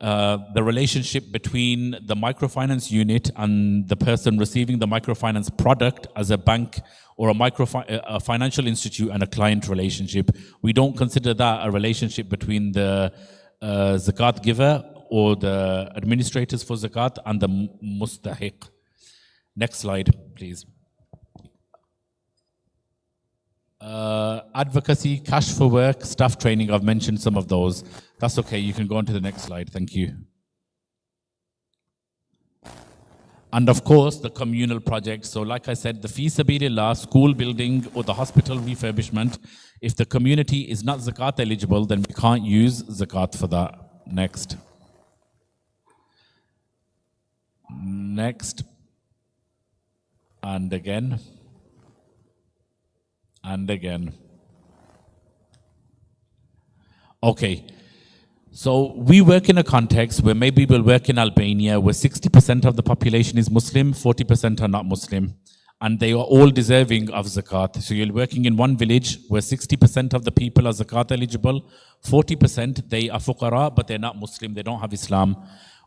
the relationship between the microfinance unit and the person receiving the microfinance product as a bank or a financial institute and a client relationship. We don't consider that a relationship between the zakat giver or the administrators for zakat and the mustahiq. Next slide, please. Advocacy, cash for work, staff training, I've mentioned some of those. That's okay, you can go on to the next slide, thank you. And of course, the communal projects. So like I said, the fi sabilillah, school building or the hospital refurbishment, if the community is not zakat eligible, then we can't use zakat for that. Next. Next. And again. And again. Okay. So we work in a context where maybe we'll work in Albania where 60% of the population is Muslim, 40% are not Muslim. And they are all deserving of zakat. So you're working in one village where 60% of the people are zakat eligible, 40% they are fuqara, but they're not Muslim, they don't have Islam.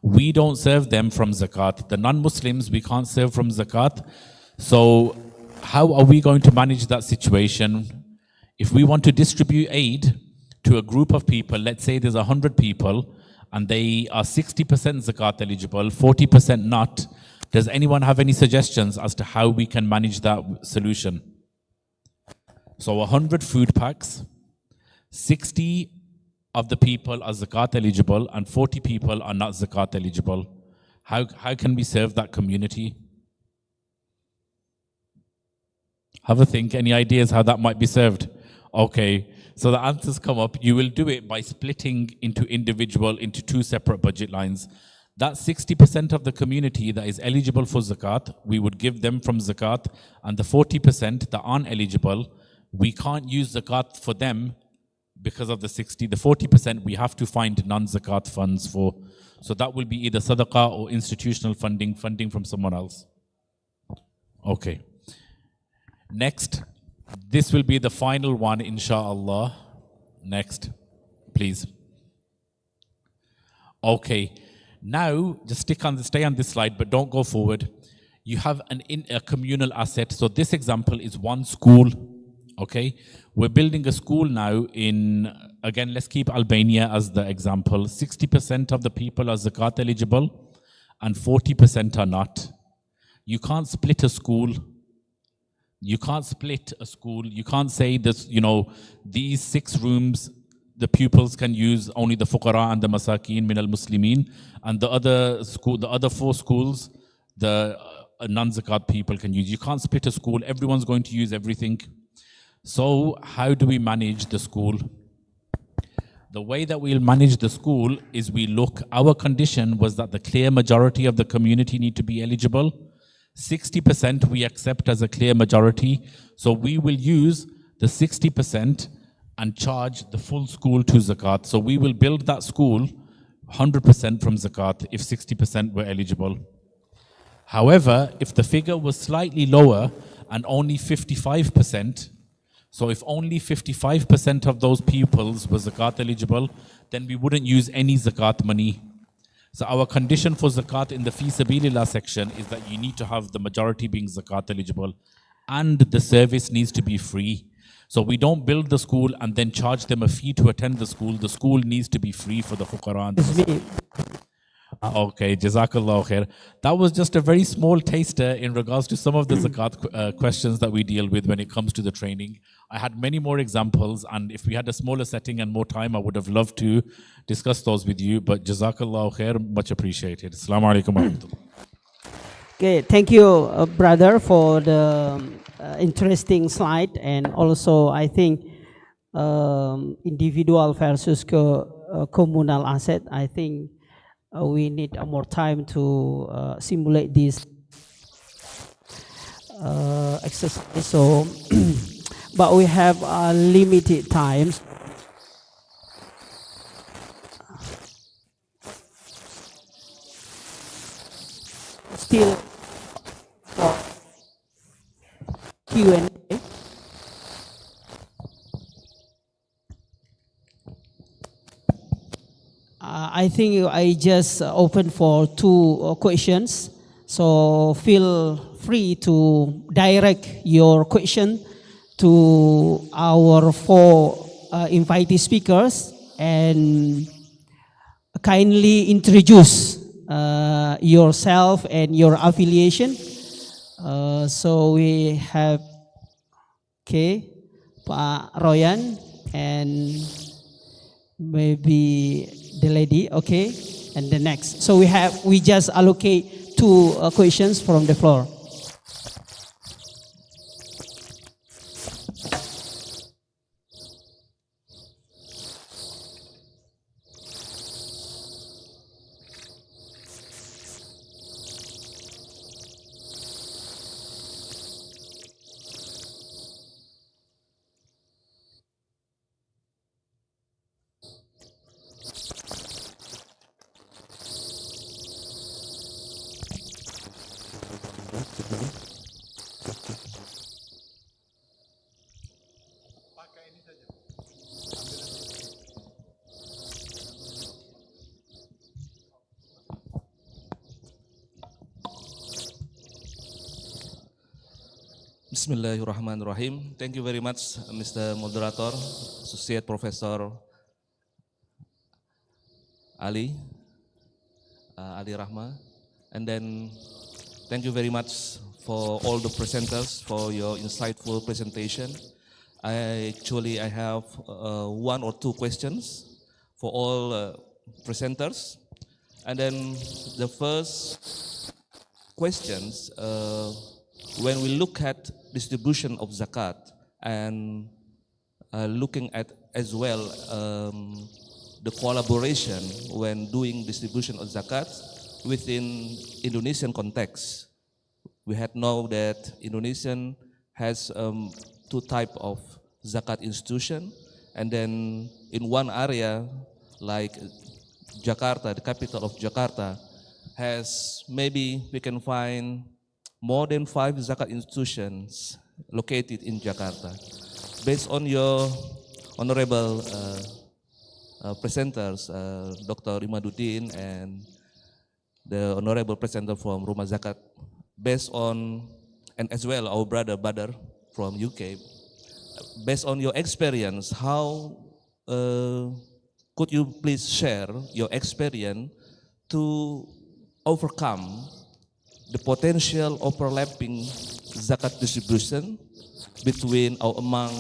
We don't serve them from zakat. The non-Muslims we can't serve from zakat. So how are we going to manage that situation? If we want to distribute aid to a group of people, let's say there's 100 people and they are 60% zakat eligible, 40% not, does anyone have any suggestions as to how we can manage that solution? So 100 food packs, 60 of the people are zakat eligible and 40 people are not zakat eligible. How can we serve that community? Have a think, any ideas how that might be served? Okay, so the answers come up. You will do it by splitting into 2 separate budget lines. That 60% of the community that is eligible for zakat, we would give them from zakat, and the 40% that aren't eligible, we can't use zakat for them because of the 60. The 40% we have to find non-zakat funds for. So that will be either sadaqah or institutional funding from someone else. Okay. Next, this will be the final one, inshallah. Next, please. Okay, now just stay on this slide, but don't go forward. You have a communal asset. So this example is one school. Okay, we're building a school now again, let's keep Albania as the example. 60% of the people are zakat eligible and 40% are not. You can't split a school. You can't split a school. You can't say this, these 6 rooms, the pupils can use only the fuqara and the masakin min al-muslimin, and the other 4 schools, the non-zakat people can use. You can't split a school. Everyone's going to use everything. So how do we manage the school? The way that we'll manage the school is our condition was that the clear majority of the community need to be eligible. 60% we accept as a clear majority. So we will use the 60% and charge the full school to zakat. So we will build that school 100% from zakat if 60% were eligible. However, if the figure was slightly lower and only 55%, so if only 55% of those pupils were zakat eligible, then we wouldn't use any zakat money. So our condition for zakat in the fi sabilillah section is that you need to have the majority being zakat eligible and the service needs to be free. So we don't build the school and then charge them a fee to attend the school. The school needs to be free for the fuqara and the Okay, Jazakallah khair. That was just a very small taster in regards to some of the zakat questions that we deal with when it comes to the training. I had many more examples, and if we had a smaller setting and more time, I would have loved to discuss those with you, but Jazakallah khair, much appreciated. Assalamu alaikum wa rahmatullah. Okay, thank you, brother, for the interesting slide, and also I think individual versus communal asset. I think we need more time to simulate this exercise. So, but we have limited time. Still Q&A. I think I just open for two questions, so feel free to direct your question to our four invited speakers and kindly introduce yourself and your affiliation. So we have, okay, Pak Royan and maybe the lady, okay, and the next. So we just allocate two questions from the floor. Bismillahirrahmanirrahim. Thank you very much, Mr. Moderator, Associate Professor Ali Rahma. And then thank you very much for all the presenters for your insightful presentation. I have one or two questions for all presenters. And then the first questions, when we look at distribution of zakat and looking at as well the collaboration when doing distribution of zakat within Indonesian context, we had know that Indonesian has two type of zakat institution, and then in one area like Jakarta, the capital of Jakarta, has maybe we can find more than 5 zakat institutions located in Jakarta. Based on your honorable presenters, Dr. Imaduddin and the honorable presenter from Rumah Zakat, based on, and as well our brother Badar from UK, based on your experience, how could you please share your experience to overcome the potential overlapping zakat distribution between or among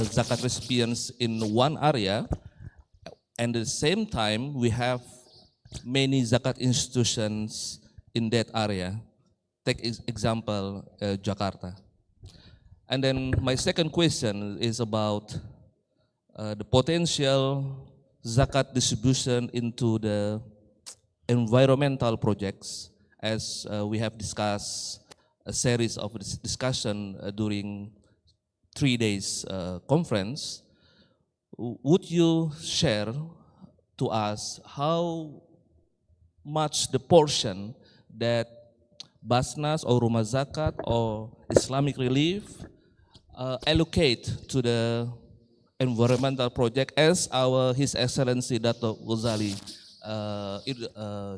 zakat recipients in one area, and at the same time we have many zakat institutions in that area. Take example Jakarta. And then my second question is about the potential zakat distribution into the environmental projects, as we have discussed a series of discussion during 3 days conference. Would you share to us how much the portion that BAZNAS or Rumah Zakat or Islamic Relief allocate to the environmental project, as His Excellency Dato' Ghazali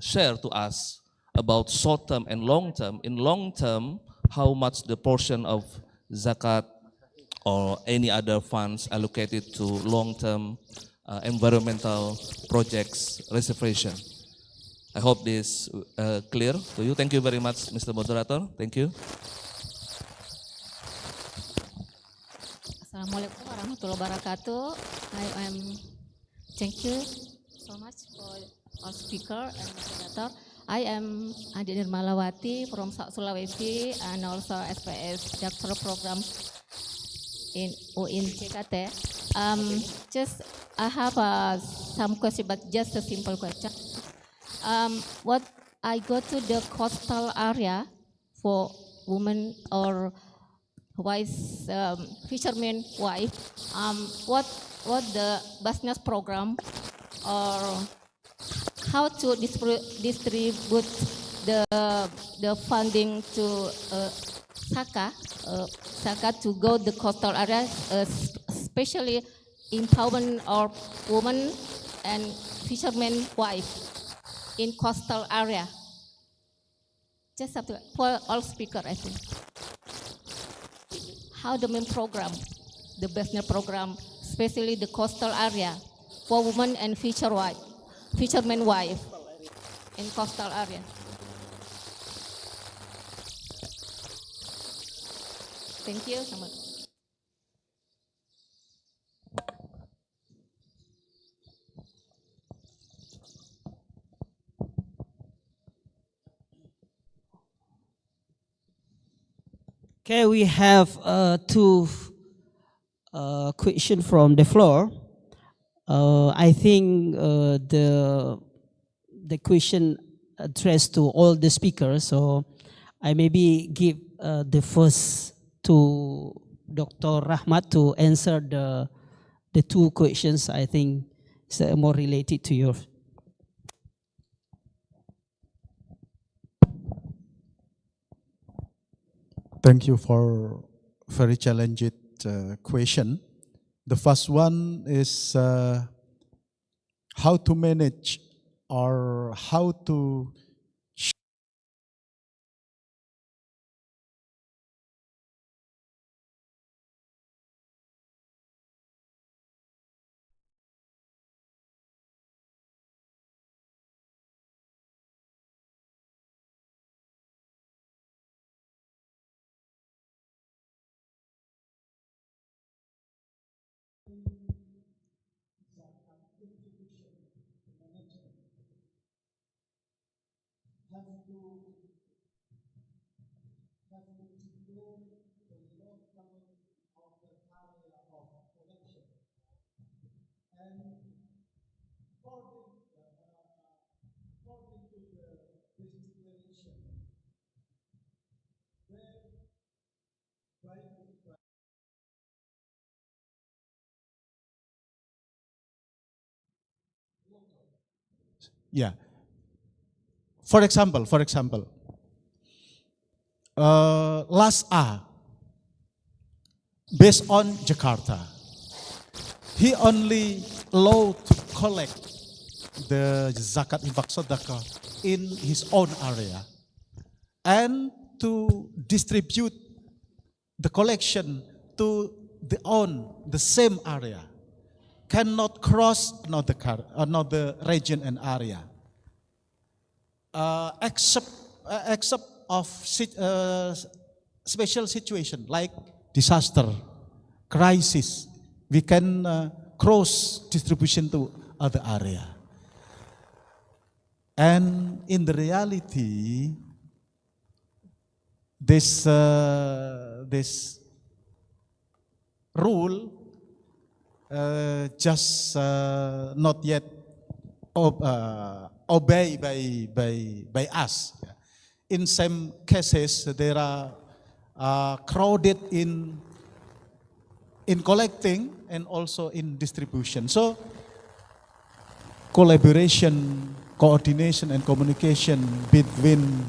share to us about short term and long term. In long term, how much the portion of zakat or any other funds allocated to long term environmental projects reservation. I hope this clear to you. Thank you very much, Mr. Moderator. Thank you. Assalamualaikum warahmatullahi wabarakatuh. Thank you so much for our speaker and moderator. I am Adi Nirmalawati from South Sulawesi and also SPS doctoral program in UIN JKT. Just I have some question, but just a simple question. What I go to the coastal area for women or wise fishermen wife, what the BAZNAS program or how to distribute the funding to Saka zakat to go the coastal areas, especially empowerment of women and fishermen wife in coastal area. Just up to, for all speaker, I think. How the main program, the BAZNAS program, especially the coastal area for women and fishermen wife in coastal area. Thank you so much. Okay, we have two questions from the floor. I think the question addressed to all the speakers, so I maybe give the first to Dr. Rahmat to answer the two questions. I think it's more related to yours. Thank you for very challenging question. The first one is how to manage or how to yeah. For example, last A, based on Jakarta, he only allowed to collect the zakat infak sedekah in his own area and to distribute the collection to the same area. Cannot cross another region and area. Except of special situation like disaster, crisis, we can cross distribution to other area. And in the reality, this rule just not yet obeyed by us. In some cases, there are crowded in collecting and also in distribution. So, collaboration, coordination, and communication between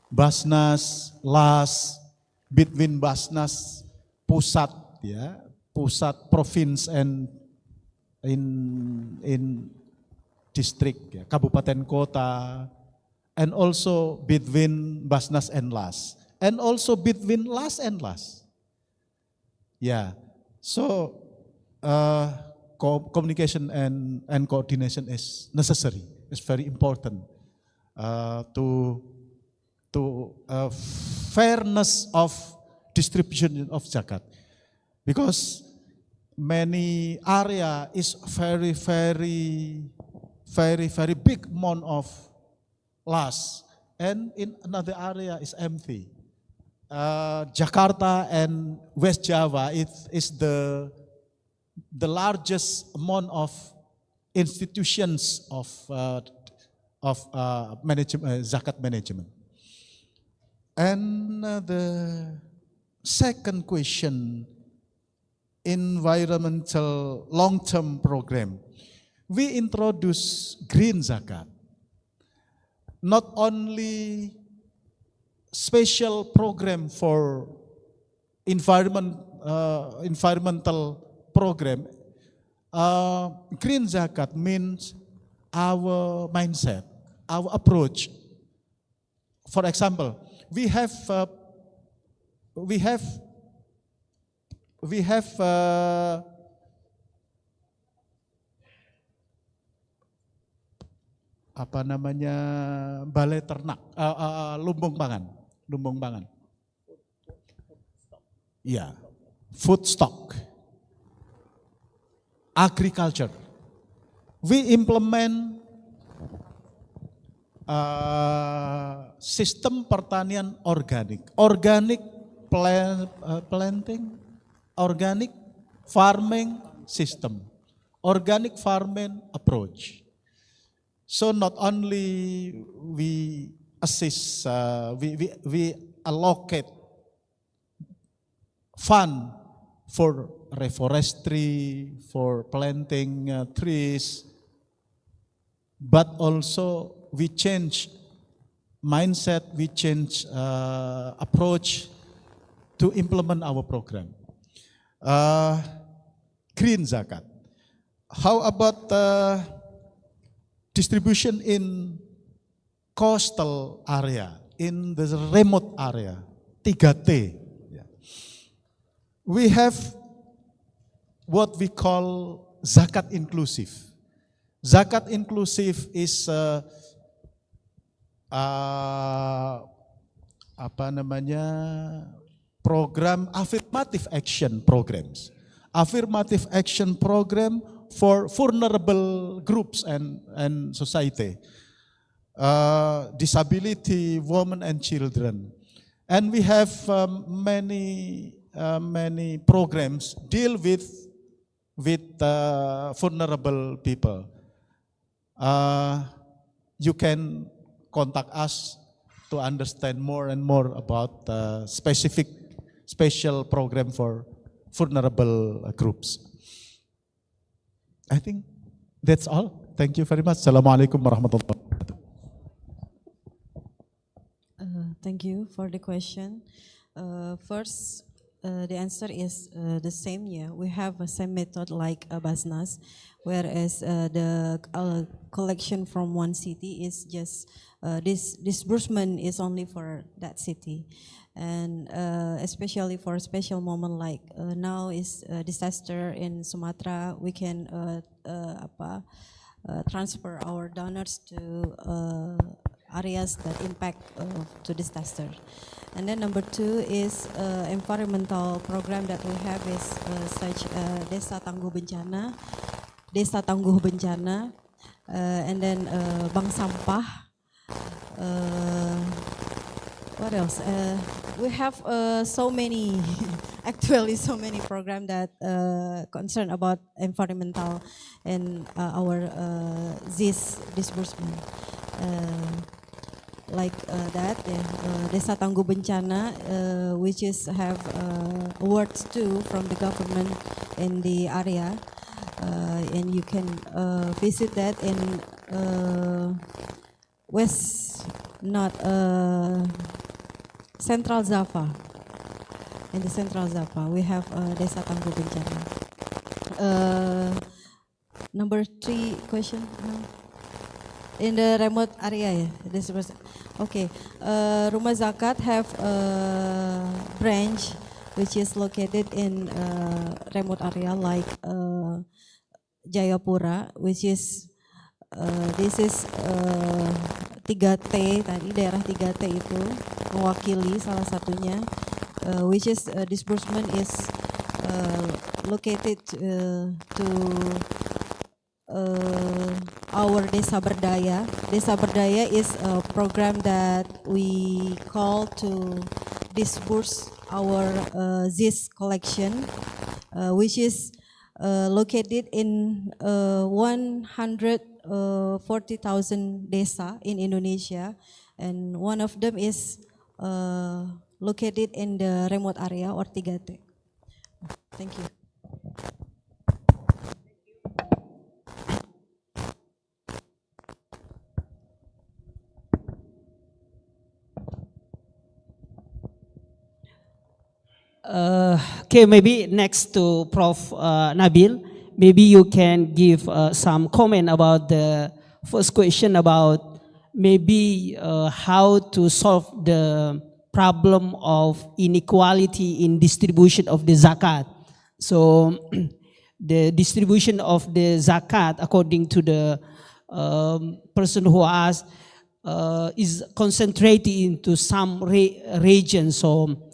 BAZNAS, LAS, between BAZNAS pusat, pusat, province, and in district, kabupaten kota, and also between BAZNAS and LAS, and also between LAS and LAS. Yeah, so communication and coordination is necessary. It's very important to fairness of distribution of zakat, because many area is very big amount of LAS, and in another area is empty. Jakarta and West Java is the largest amount of institutions of zakat management. And the second question, environmental long-term program. We introduce green zakat. Not only special program for environmental program, green zakat means our mindset, our approach. For example, we have apa namanya, balai ternak, lumbung pangan. Ya, food stock, agriculture. We implement sistem pertanian organik, planting, organic farming system, organic farming approach. So not only we assist, we allocate fund for reforestry, for planting trees, but also we change mindset, we change approach to implement our program. Green zakat. How about distribution in coastal area, in the remote area, 3T. We have what we call zakat inclusive. Zakat inclusive is program affirmative action programs. Affirmative action program for vulnerable groups and society, disability, women and children. And we have many programs deal with vulnerable people. You can contact us to understand more and more about special program for vulnerable groups. I think that's all. Thank you very much. Assalamualaikum warahmatullahi wabarakatuh. Thank you for the question. First, the answer is the same. Yeah, we have a same method like BAZNAS, whereas the collection from one city is just this disbursement is only for that city, and especially for a special moment like now is disaster in Sumatra, we can transfer our donors to areas that impact to disaster. And then number two is environmental program that we have is such Desa Tangguh Bencana, and then Bank Sampah. What else? We have so many, actually so many programs that concern about environmental and our this disbursement. Like that, Desa Tangguh Bencana, which is have awards too from the government in the area, and you can visit that in Central Java. In the Central Java, we have Desa Tangguh Bencana. Number 3 question. In the remote area, this was okay. Rumah Zakat have a branch which is located in remote area like Jayapura, which is this is 3T tadi, daerah 3T itu mewakili salah satunya, which is disbursement is located to our Desa Berdaya. Desa Berdaya is a program that we call to disburse our ZIS collection, which is located in 140,000 desa in Indonesia, and one of them is located in the remote area or 3T. Thank you. Okay, maybe next to Prof. Nabil, maybe you can give some comment about the first question about maybe how to solve the problem of inequality in distribution of the zakat. So the distribution of the zakat according to the person who asked is concentrated into some regions. So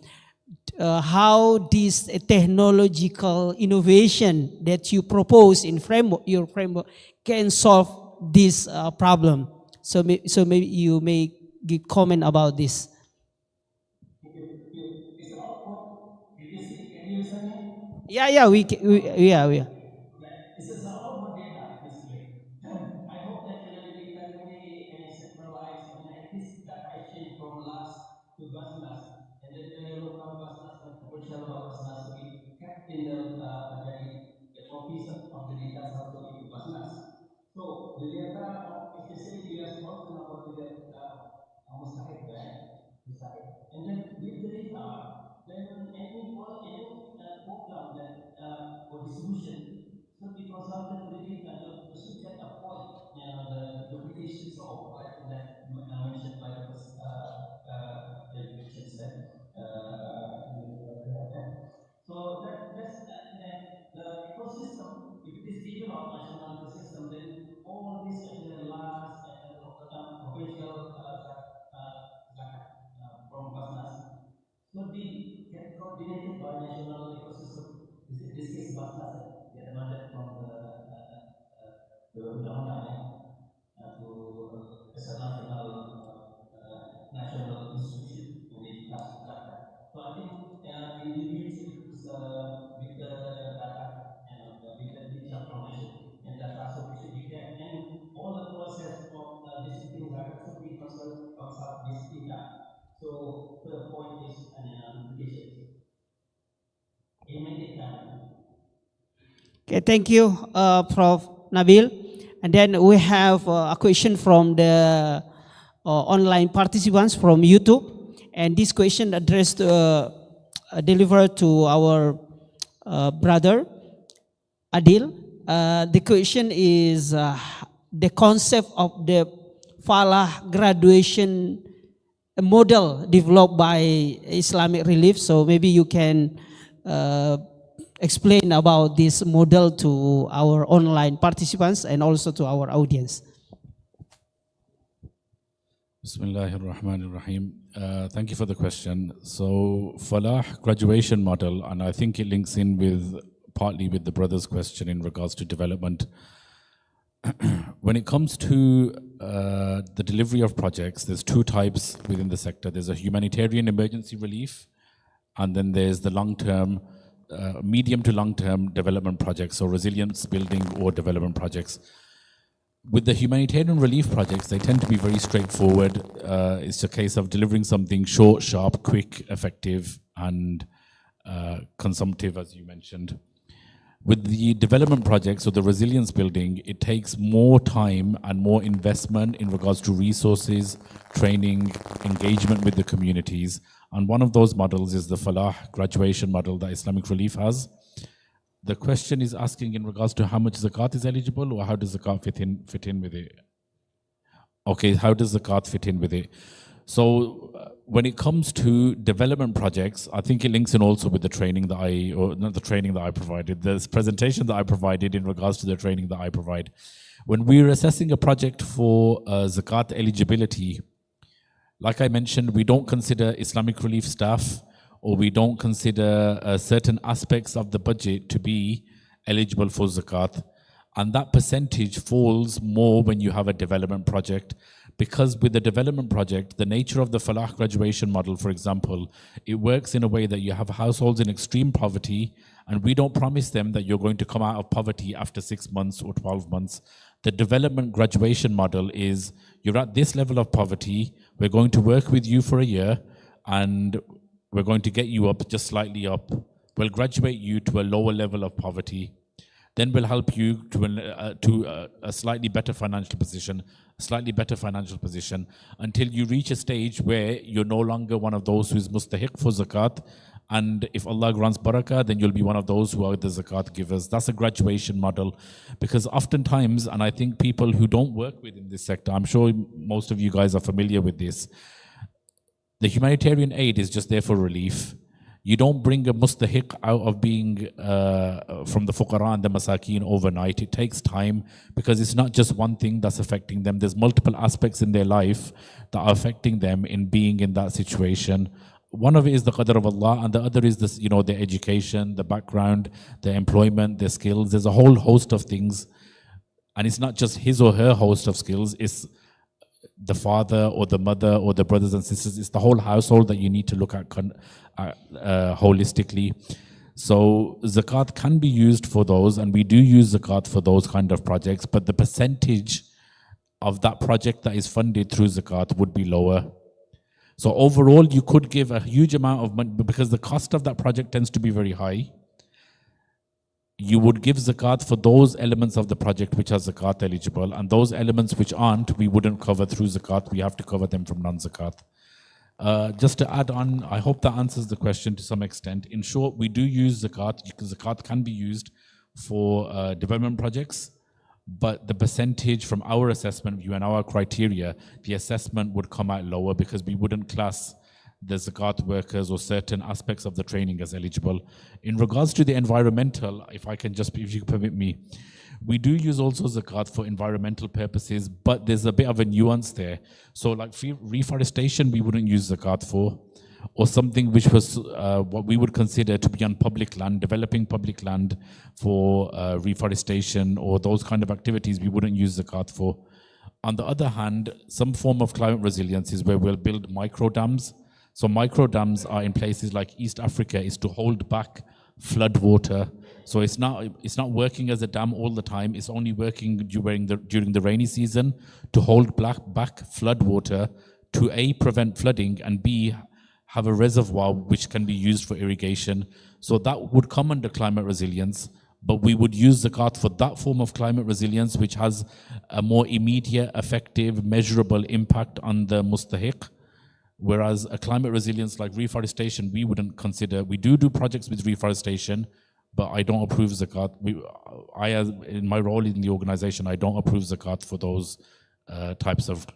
how this technological innovation that you propose in your framework can solve this problem. So maybe you may give comment about this. Yeah, we can, yeah. This is all about data, basically. I hope that the preliminary and centralized, at least data exchange from last to BAZNAS, and then the local BAZNAS and provincial BAZNAS to be kept in the copies of the data also into BAZNAS. So the data, especially you have spoken about the mustahil, right? Mustahil. And then with the data, then any program that or distribution should be consulted to the data to should get a point, the duplication solve, right? And that mentioned by the first education said. So that's the ecosystem. If it is developed national ecosystem, then all these last provincial zakat from BAZNAS should be get coordinated by national ecosystem. This case BAZNAS get a mandate from the undang-undang to as a national institution in the zakat. So I think in the future with the data with the digital foundation and data so we should be there and all the process of distributing zakat should be consult this data. So the point is duplication. Immediate time. Okay, thank you, Prof. Nabil. And then we have a question from the online participants from YouTube. And this question addressed, delivered to our brother, Adil. The question is the concept of the Falah graduation model developed by Islamic Relief. So maybe you can explain about this model to our online participants and also to our audience. Bismillahirrahmanirrahim. Thank you for the question. So Falah graduation model, and I think it links in with partly with the brother's question in regards to development. When it comes to the delivery of projects, there's two types within the sector. There's a humanitarian emergency relief, and then there's the long-term, medium to long-term development projects, or resilience building or development projects. With the humanitarian relief projects, they tend to be very straightforward. It's a case of delivering something short, sharp, quick, effective, and consumptive, as you mentioned. With the development projects or the resilience building, it takes more time and more investment in regards to resources, training, engagement with the communities. And one of those models is the Falah graduation model that Islamic Relief has. The question is asking in regards to how much zakat is eligible, or how does zakat fit in with it? Okay, how does zakat fit in with it? So when it comes to development projects, I think it links in also with the training that I provided, this presentation that I provided in regards to the training that I provide. When we're assessing a project for zakat eligibility, like I mentioned, we don't consider Islamic Relief staff, or we don't consider certain aspects of the budget to be eligible for zakat. And that percentage falls more when you have a development project, because with the development project, the nature of the Falah graduation model, for example, it works in a way that you have households in extreme poverty, and we don't promise them that you're going to come out of poverty after 6 months or 12 months. The development graduation model is, you're at this level of poverty, we're going to work with you for a year, and we're going to get you up, just slightly up. We'll graduate you to a lower level of poverty. Then we'll help you to a slightly better financial position, until you reach a stage where you're no longer one of those who is mustahiq for zakat, And if Allah grants barakah, then you'll be one of those who are the zakat givers. That's a graduation model. Because oftentimes, and I think people who don't work within this sector, I'm sure most of you guys are familiar with this, the humanitarian aid is just there for relief. You don't bring a mustahiq out of being from the fuqara and the masakeen overnight. It takes time because it's not just one thing that's affecting them. There's multiple aspects in their life that are affecting them in being in that situation. One of it is the qadr of Allah, and the other is this, you know, their education, the background, their employment, their skills. There's a whole host of things. And it's not just his or her host of skills, it's the father or the mother or the brothers and sisters. It's the whole household that you need to look at holistically. So zakat can be used for those, and we do use zakat for those kind of projects, but the percentage of that project that is funded through zakat would be lower. So overall, you could give a huge amount of money, because the cost of that project tends to be very high. You would give zakat for those elements of the project which are zakat eligible, and those elements which aren't, we wouldn't cover through zakat. We have to cover them from non-zakat. Just to add on, I hope that answers the question to some extent. In short, we do use zakat. Zakat can be used for development projects, but the percentage from our assessment view and our criteria, the assessment would come out lower because we wouldn't class the zakat workers or certain aspects of the training as eligible. In regards to the environmental, if you permit me, we do use also zakat for environmental purposes, but there's a bit of a nuance there. So like reforestation, we wouldn't use zakat for, or something which was what we would consider to be on public land, developing public land for reforestation or those kind of activities, we wouldn't use zakat for. On the other hand, some form of climate resilience is where we'll build micro dams. So micro dams are in places like East Africa, is to hold back flood water. So it's not working as a dam all the time. It's only working during the rainy season to hold back flood water to A, prevent flooding, and B, have a reservoir which can be used for irrigation. So that would come under climate resilience, but we would use zakat for that form of climate resilience which has a more immediate, effective, measurable impact on the mustahiq. Whereas a climate resilience like reforestation, we wouldn't consider. We do projects with reforestation, but I don't approve zakat. In my role in the organization, I don't approve zakat for those types of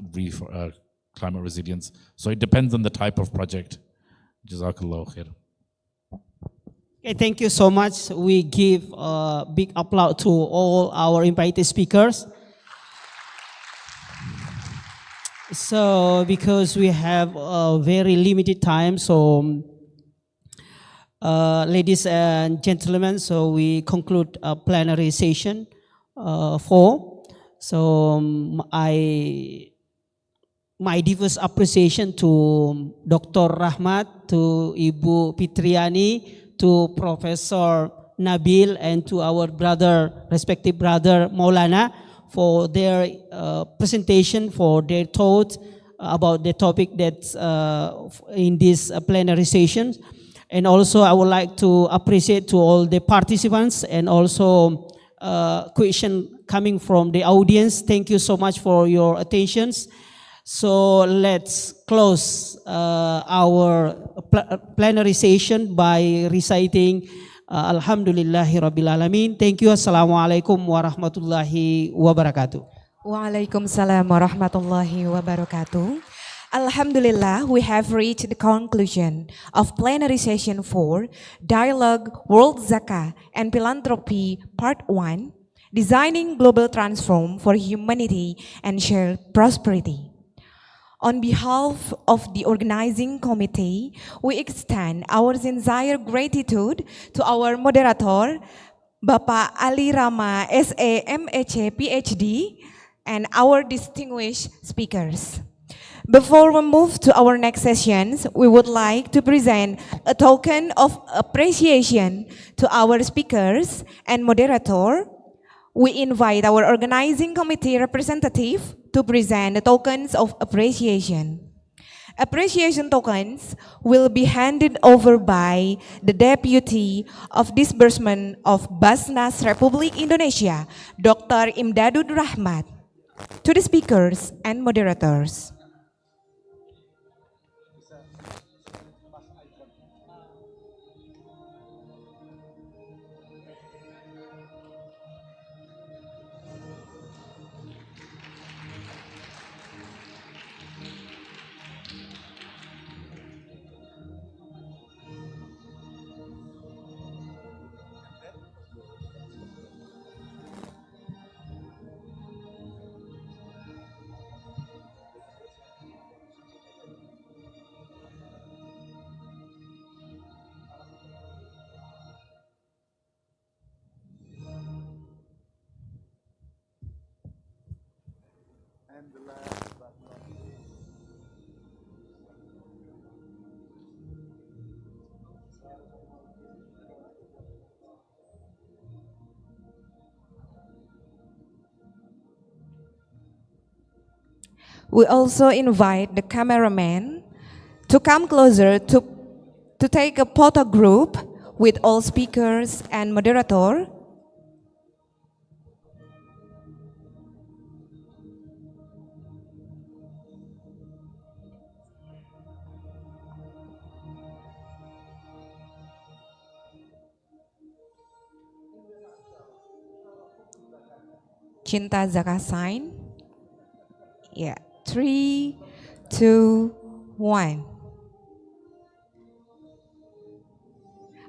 climate resilience. So it depends on the type of project. Jazakallah khair. Okay, thank you so much. We give a big applause to all our invited speakers. So because we have a very limited time, so ladies and gentlemen, so we conclude a plenary session 4. So my deepest appreciation to Dr. Rahmat, to Ibu Fitriani, to Professor Nabil, and to our respective brother Maulana, for their presentation, for their thoughts about the topic that's in this plenary session. And also I would like to appreciate to all the participants and also question coming from the audience. Thank you so much for your attentions. So let's close our plenary session by reciting Alhamdulillahi Rabbil Alamin. Thank you. Assalamualaikum warahmatullahi wabarakatuh. Waalaikumsalam warahmatullahi wabarakatuh. Alhamdulillah, we have reached the conclusion of plenary session 4, Dialogue, World Zakat and Philanthropy, Part 1, Designing Global Transform for Humanity and Shared Prosperity. On behalf of the organizing committee, we extend our sincere gratitude to our moderator, Bapak Ali Rama, SA, MEC, PhD, and our distinguished speakers. Before we move to our next sessions, we would like to present a token of appreciation to our speakers and moderator. We invite our organizing committee representative to present the tokens of appreciation. Appreciation tokens will be handed over by the Deputy of Disbursement of BAZNAS Republik Indonesia, Dr. Imdadud Rahmat, to the speakers and moderators. We also invite the cameraman to come closer to take a photo group with all speakers and moderator. Cinta Zakat sign. Yeah, 3, 2, 1.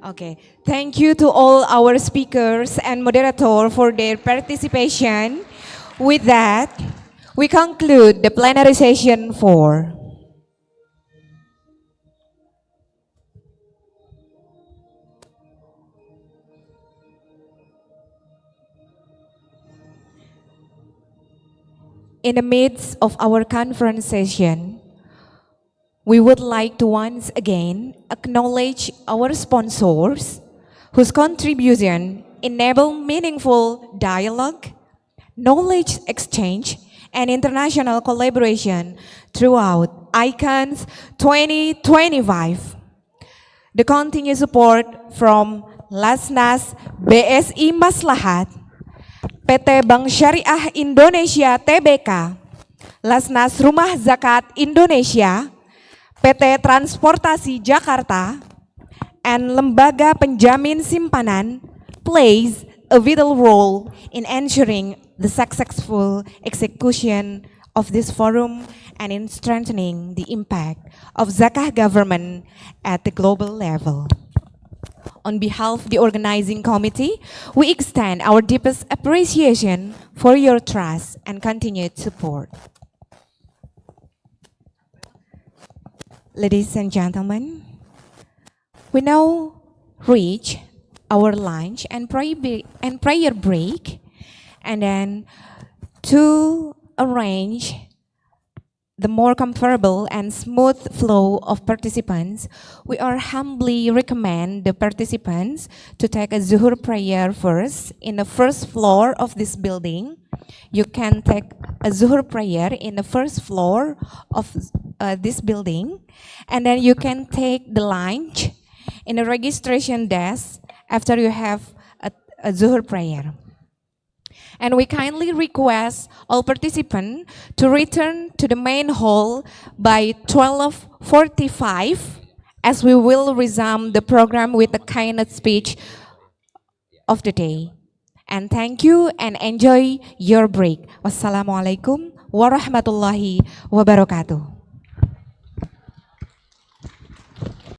Okay, thank you to all our speakers and moderator for their participation. With that, we conclude the plenary session 4. In the midst of our conference session, we would like to once again acknowledge our sponsors whose contribution enable meaningful dialogue, knowledge exchange, and international collaboration throughout ICONZ 2025. The continued support from BAZNAS BSI Maslahat, PT Bank Syariah Indonesia Tbk, Lasnas Rumah Zakat Indonesia, PT Transportasi Jakarta, and Lembaga Penjamin Simpanan plays a vital role in ensuring the successful execution of this forum and in strengthening the impact of Zakat government at the global level. On behalf of the organizing committee, we extend our deepest appreciation for your trust and continued support. Ladies and gentlemen, we now reach our lunch and prayer break, and then to arrange the more comfortable and smooth flow of participants, we are humbly recommend the participants to take a Zuhur prayer first in the first floor of this building. You can take a Zuhur prayer in the first floor of this building, and then you can take the lunch in the registration desk after you have a Zuhur prayer. And we kindly request all participants to return to the main hall by 12:45, as we will resume the program with the keynote speech of the day. And thank you and enjoy your break. Wassalamualaikum warahmatullahi wabarakatuh.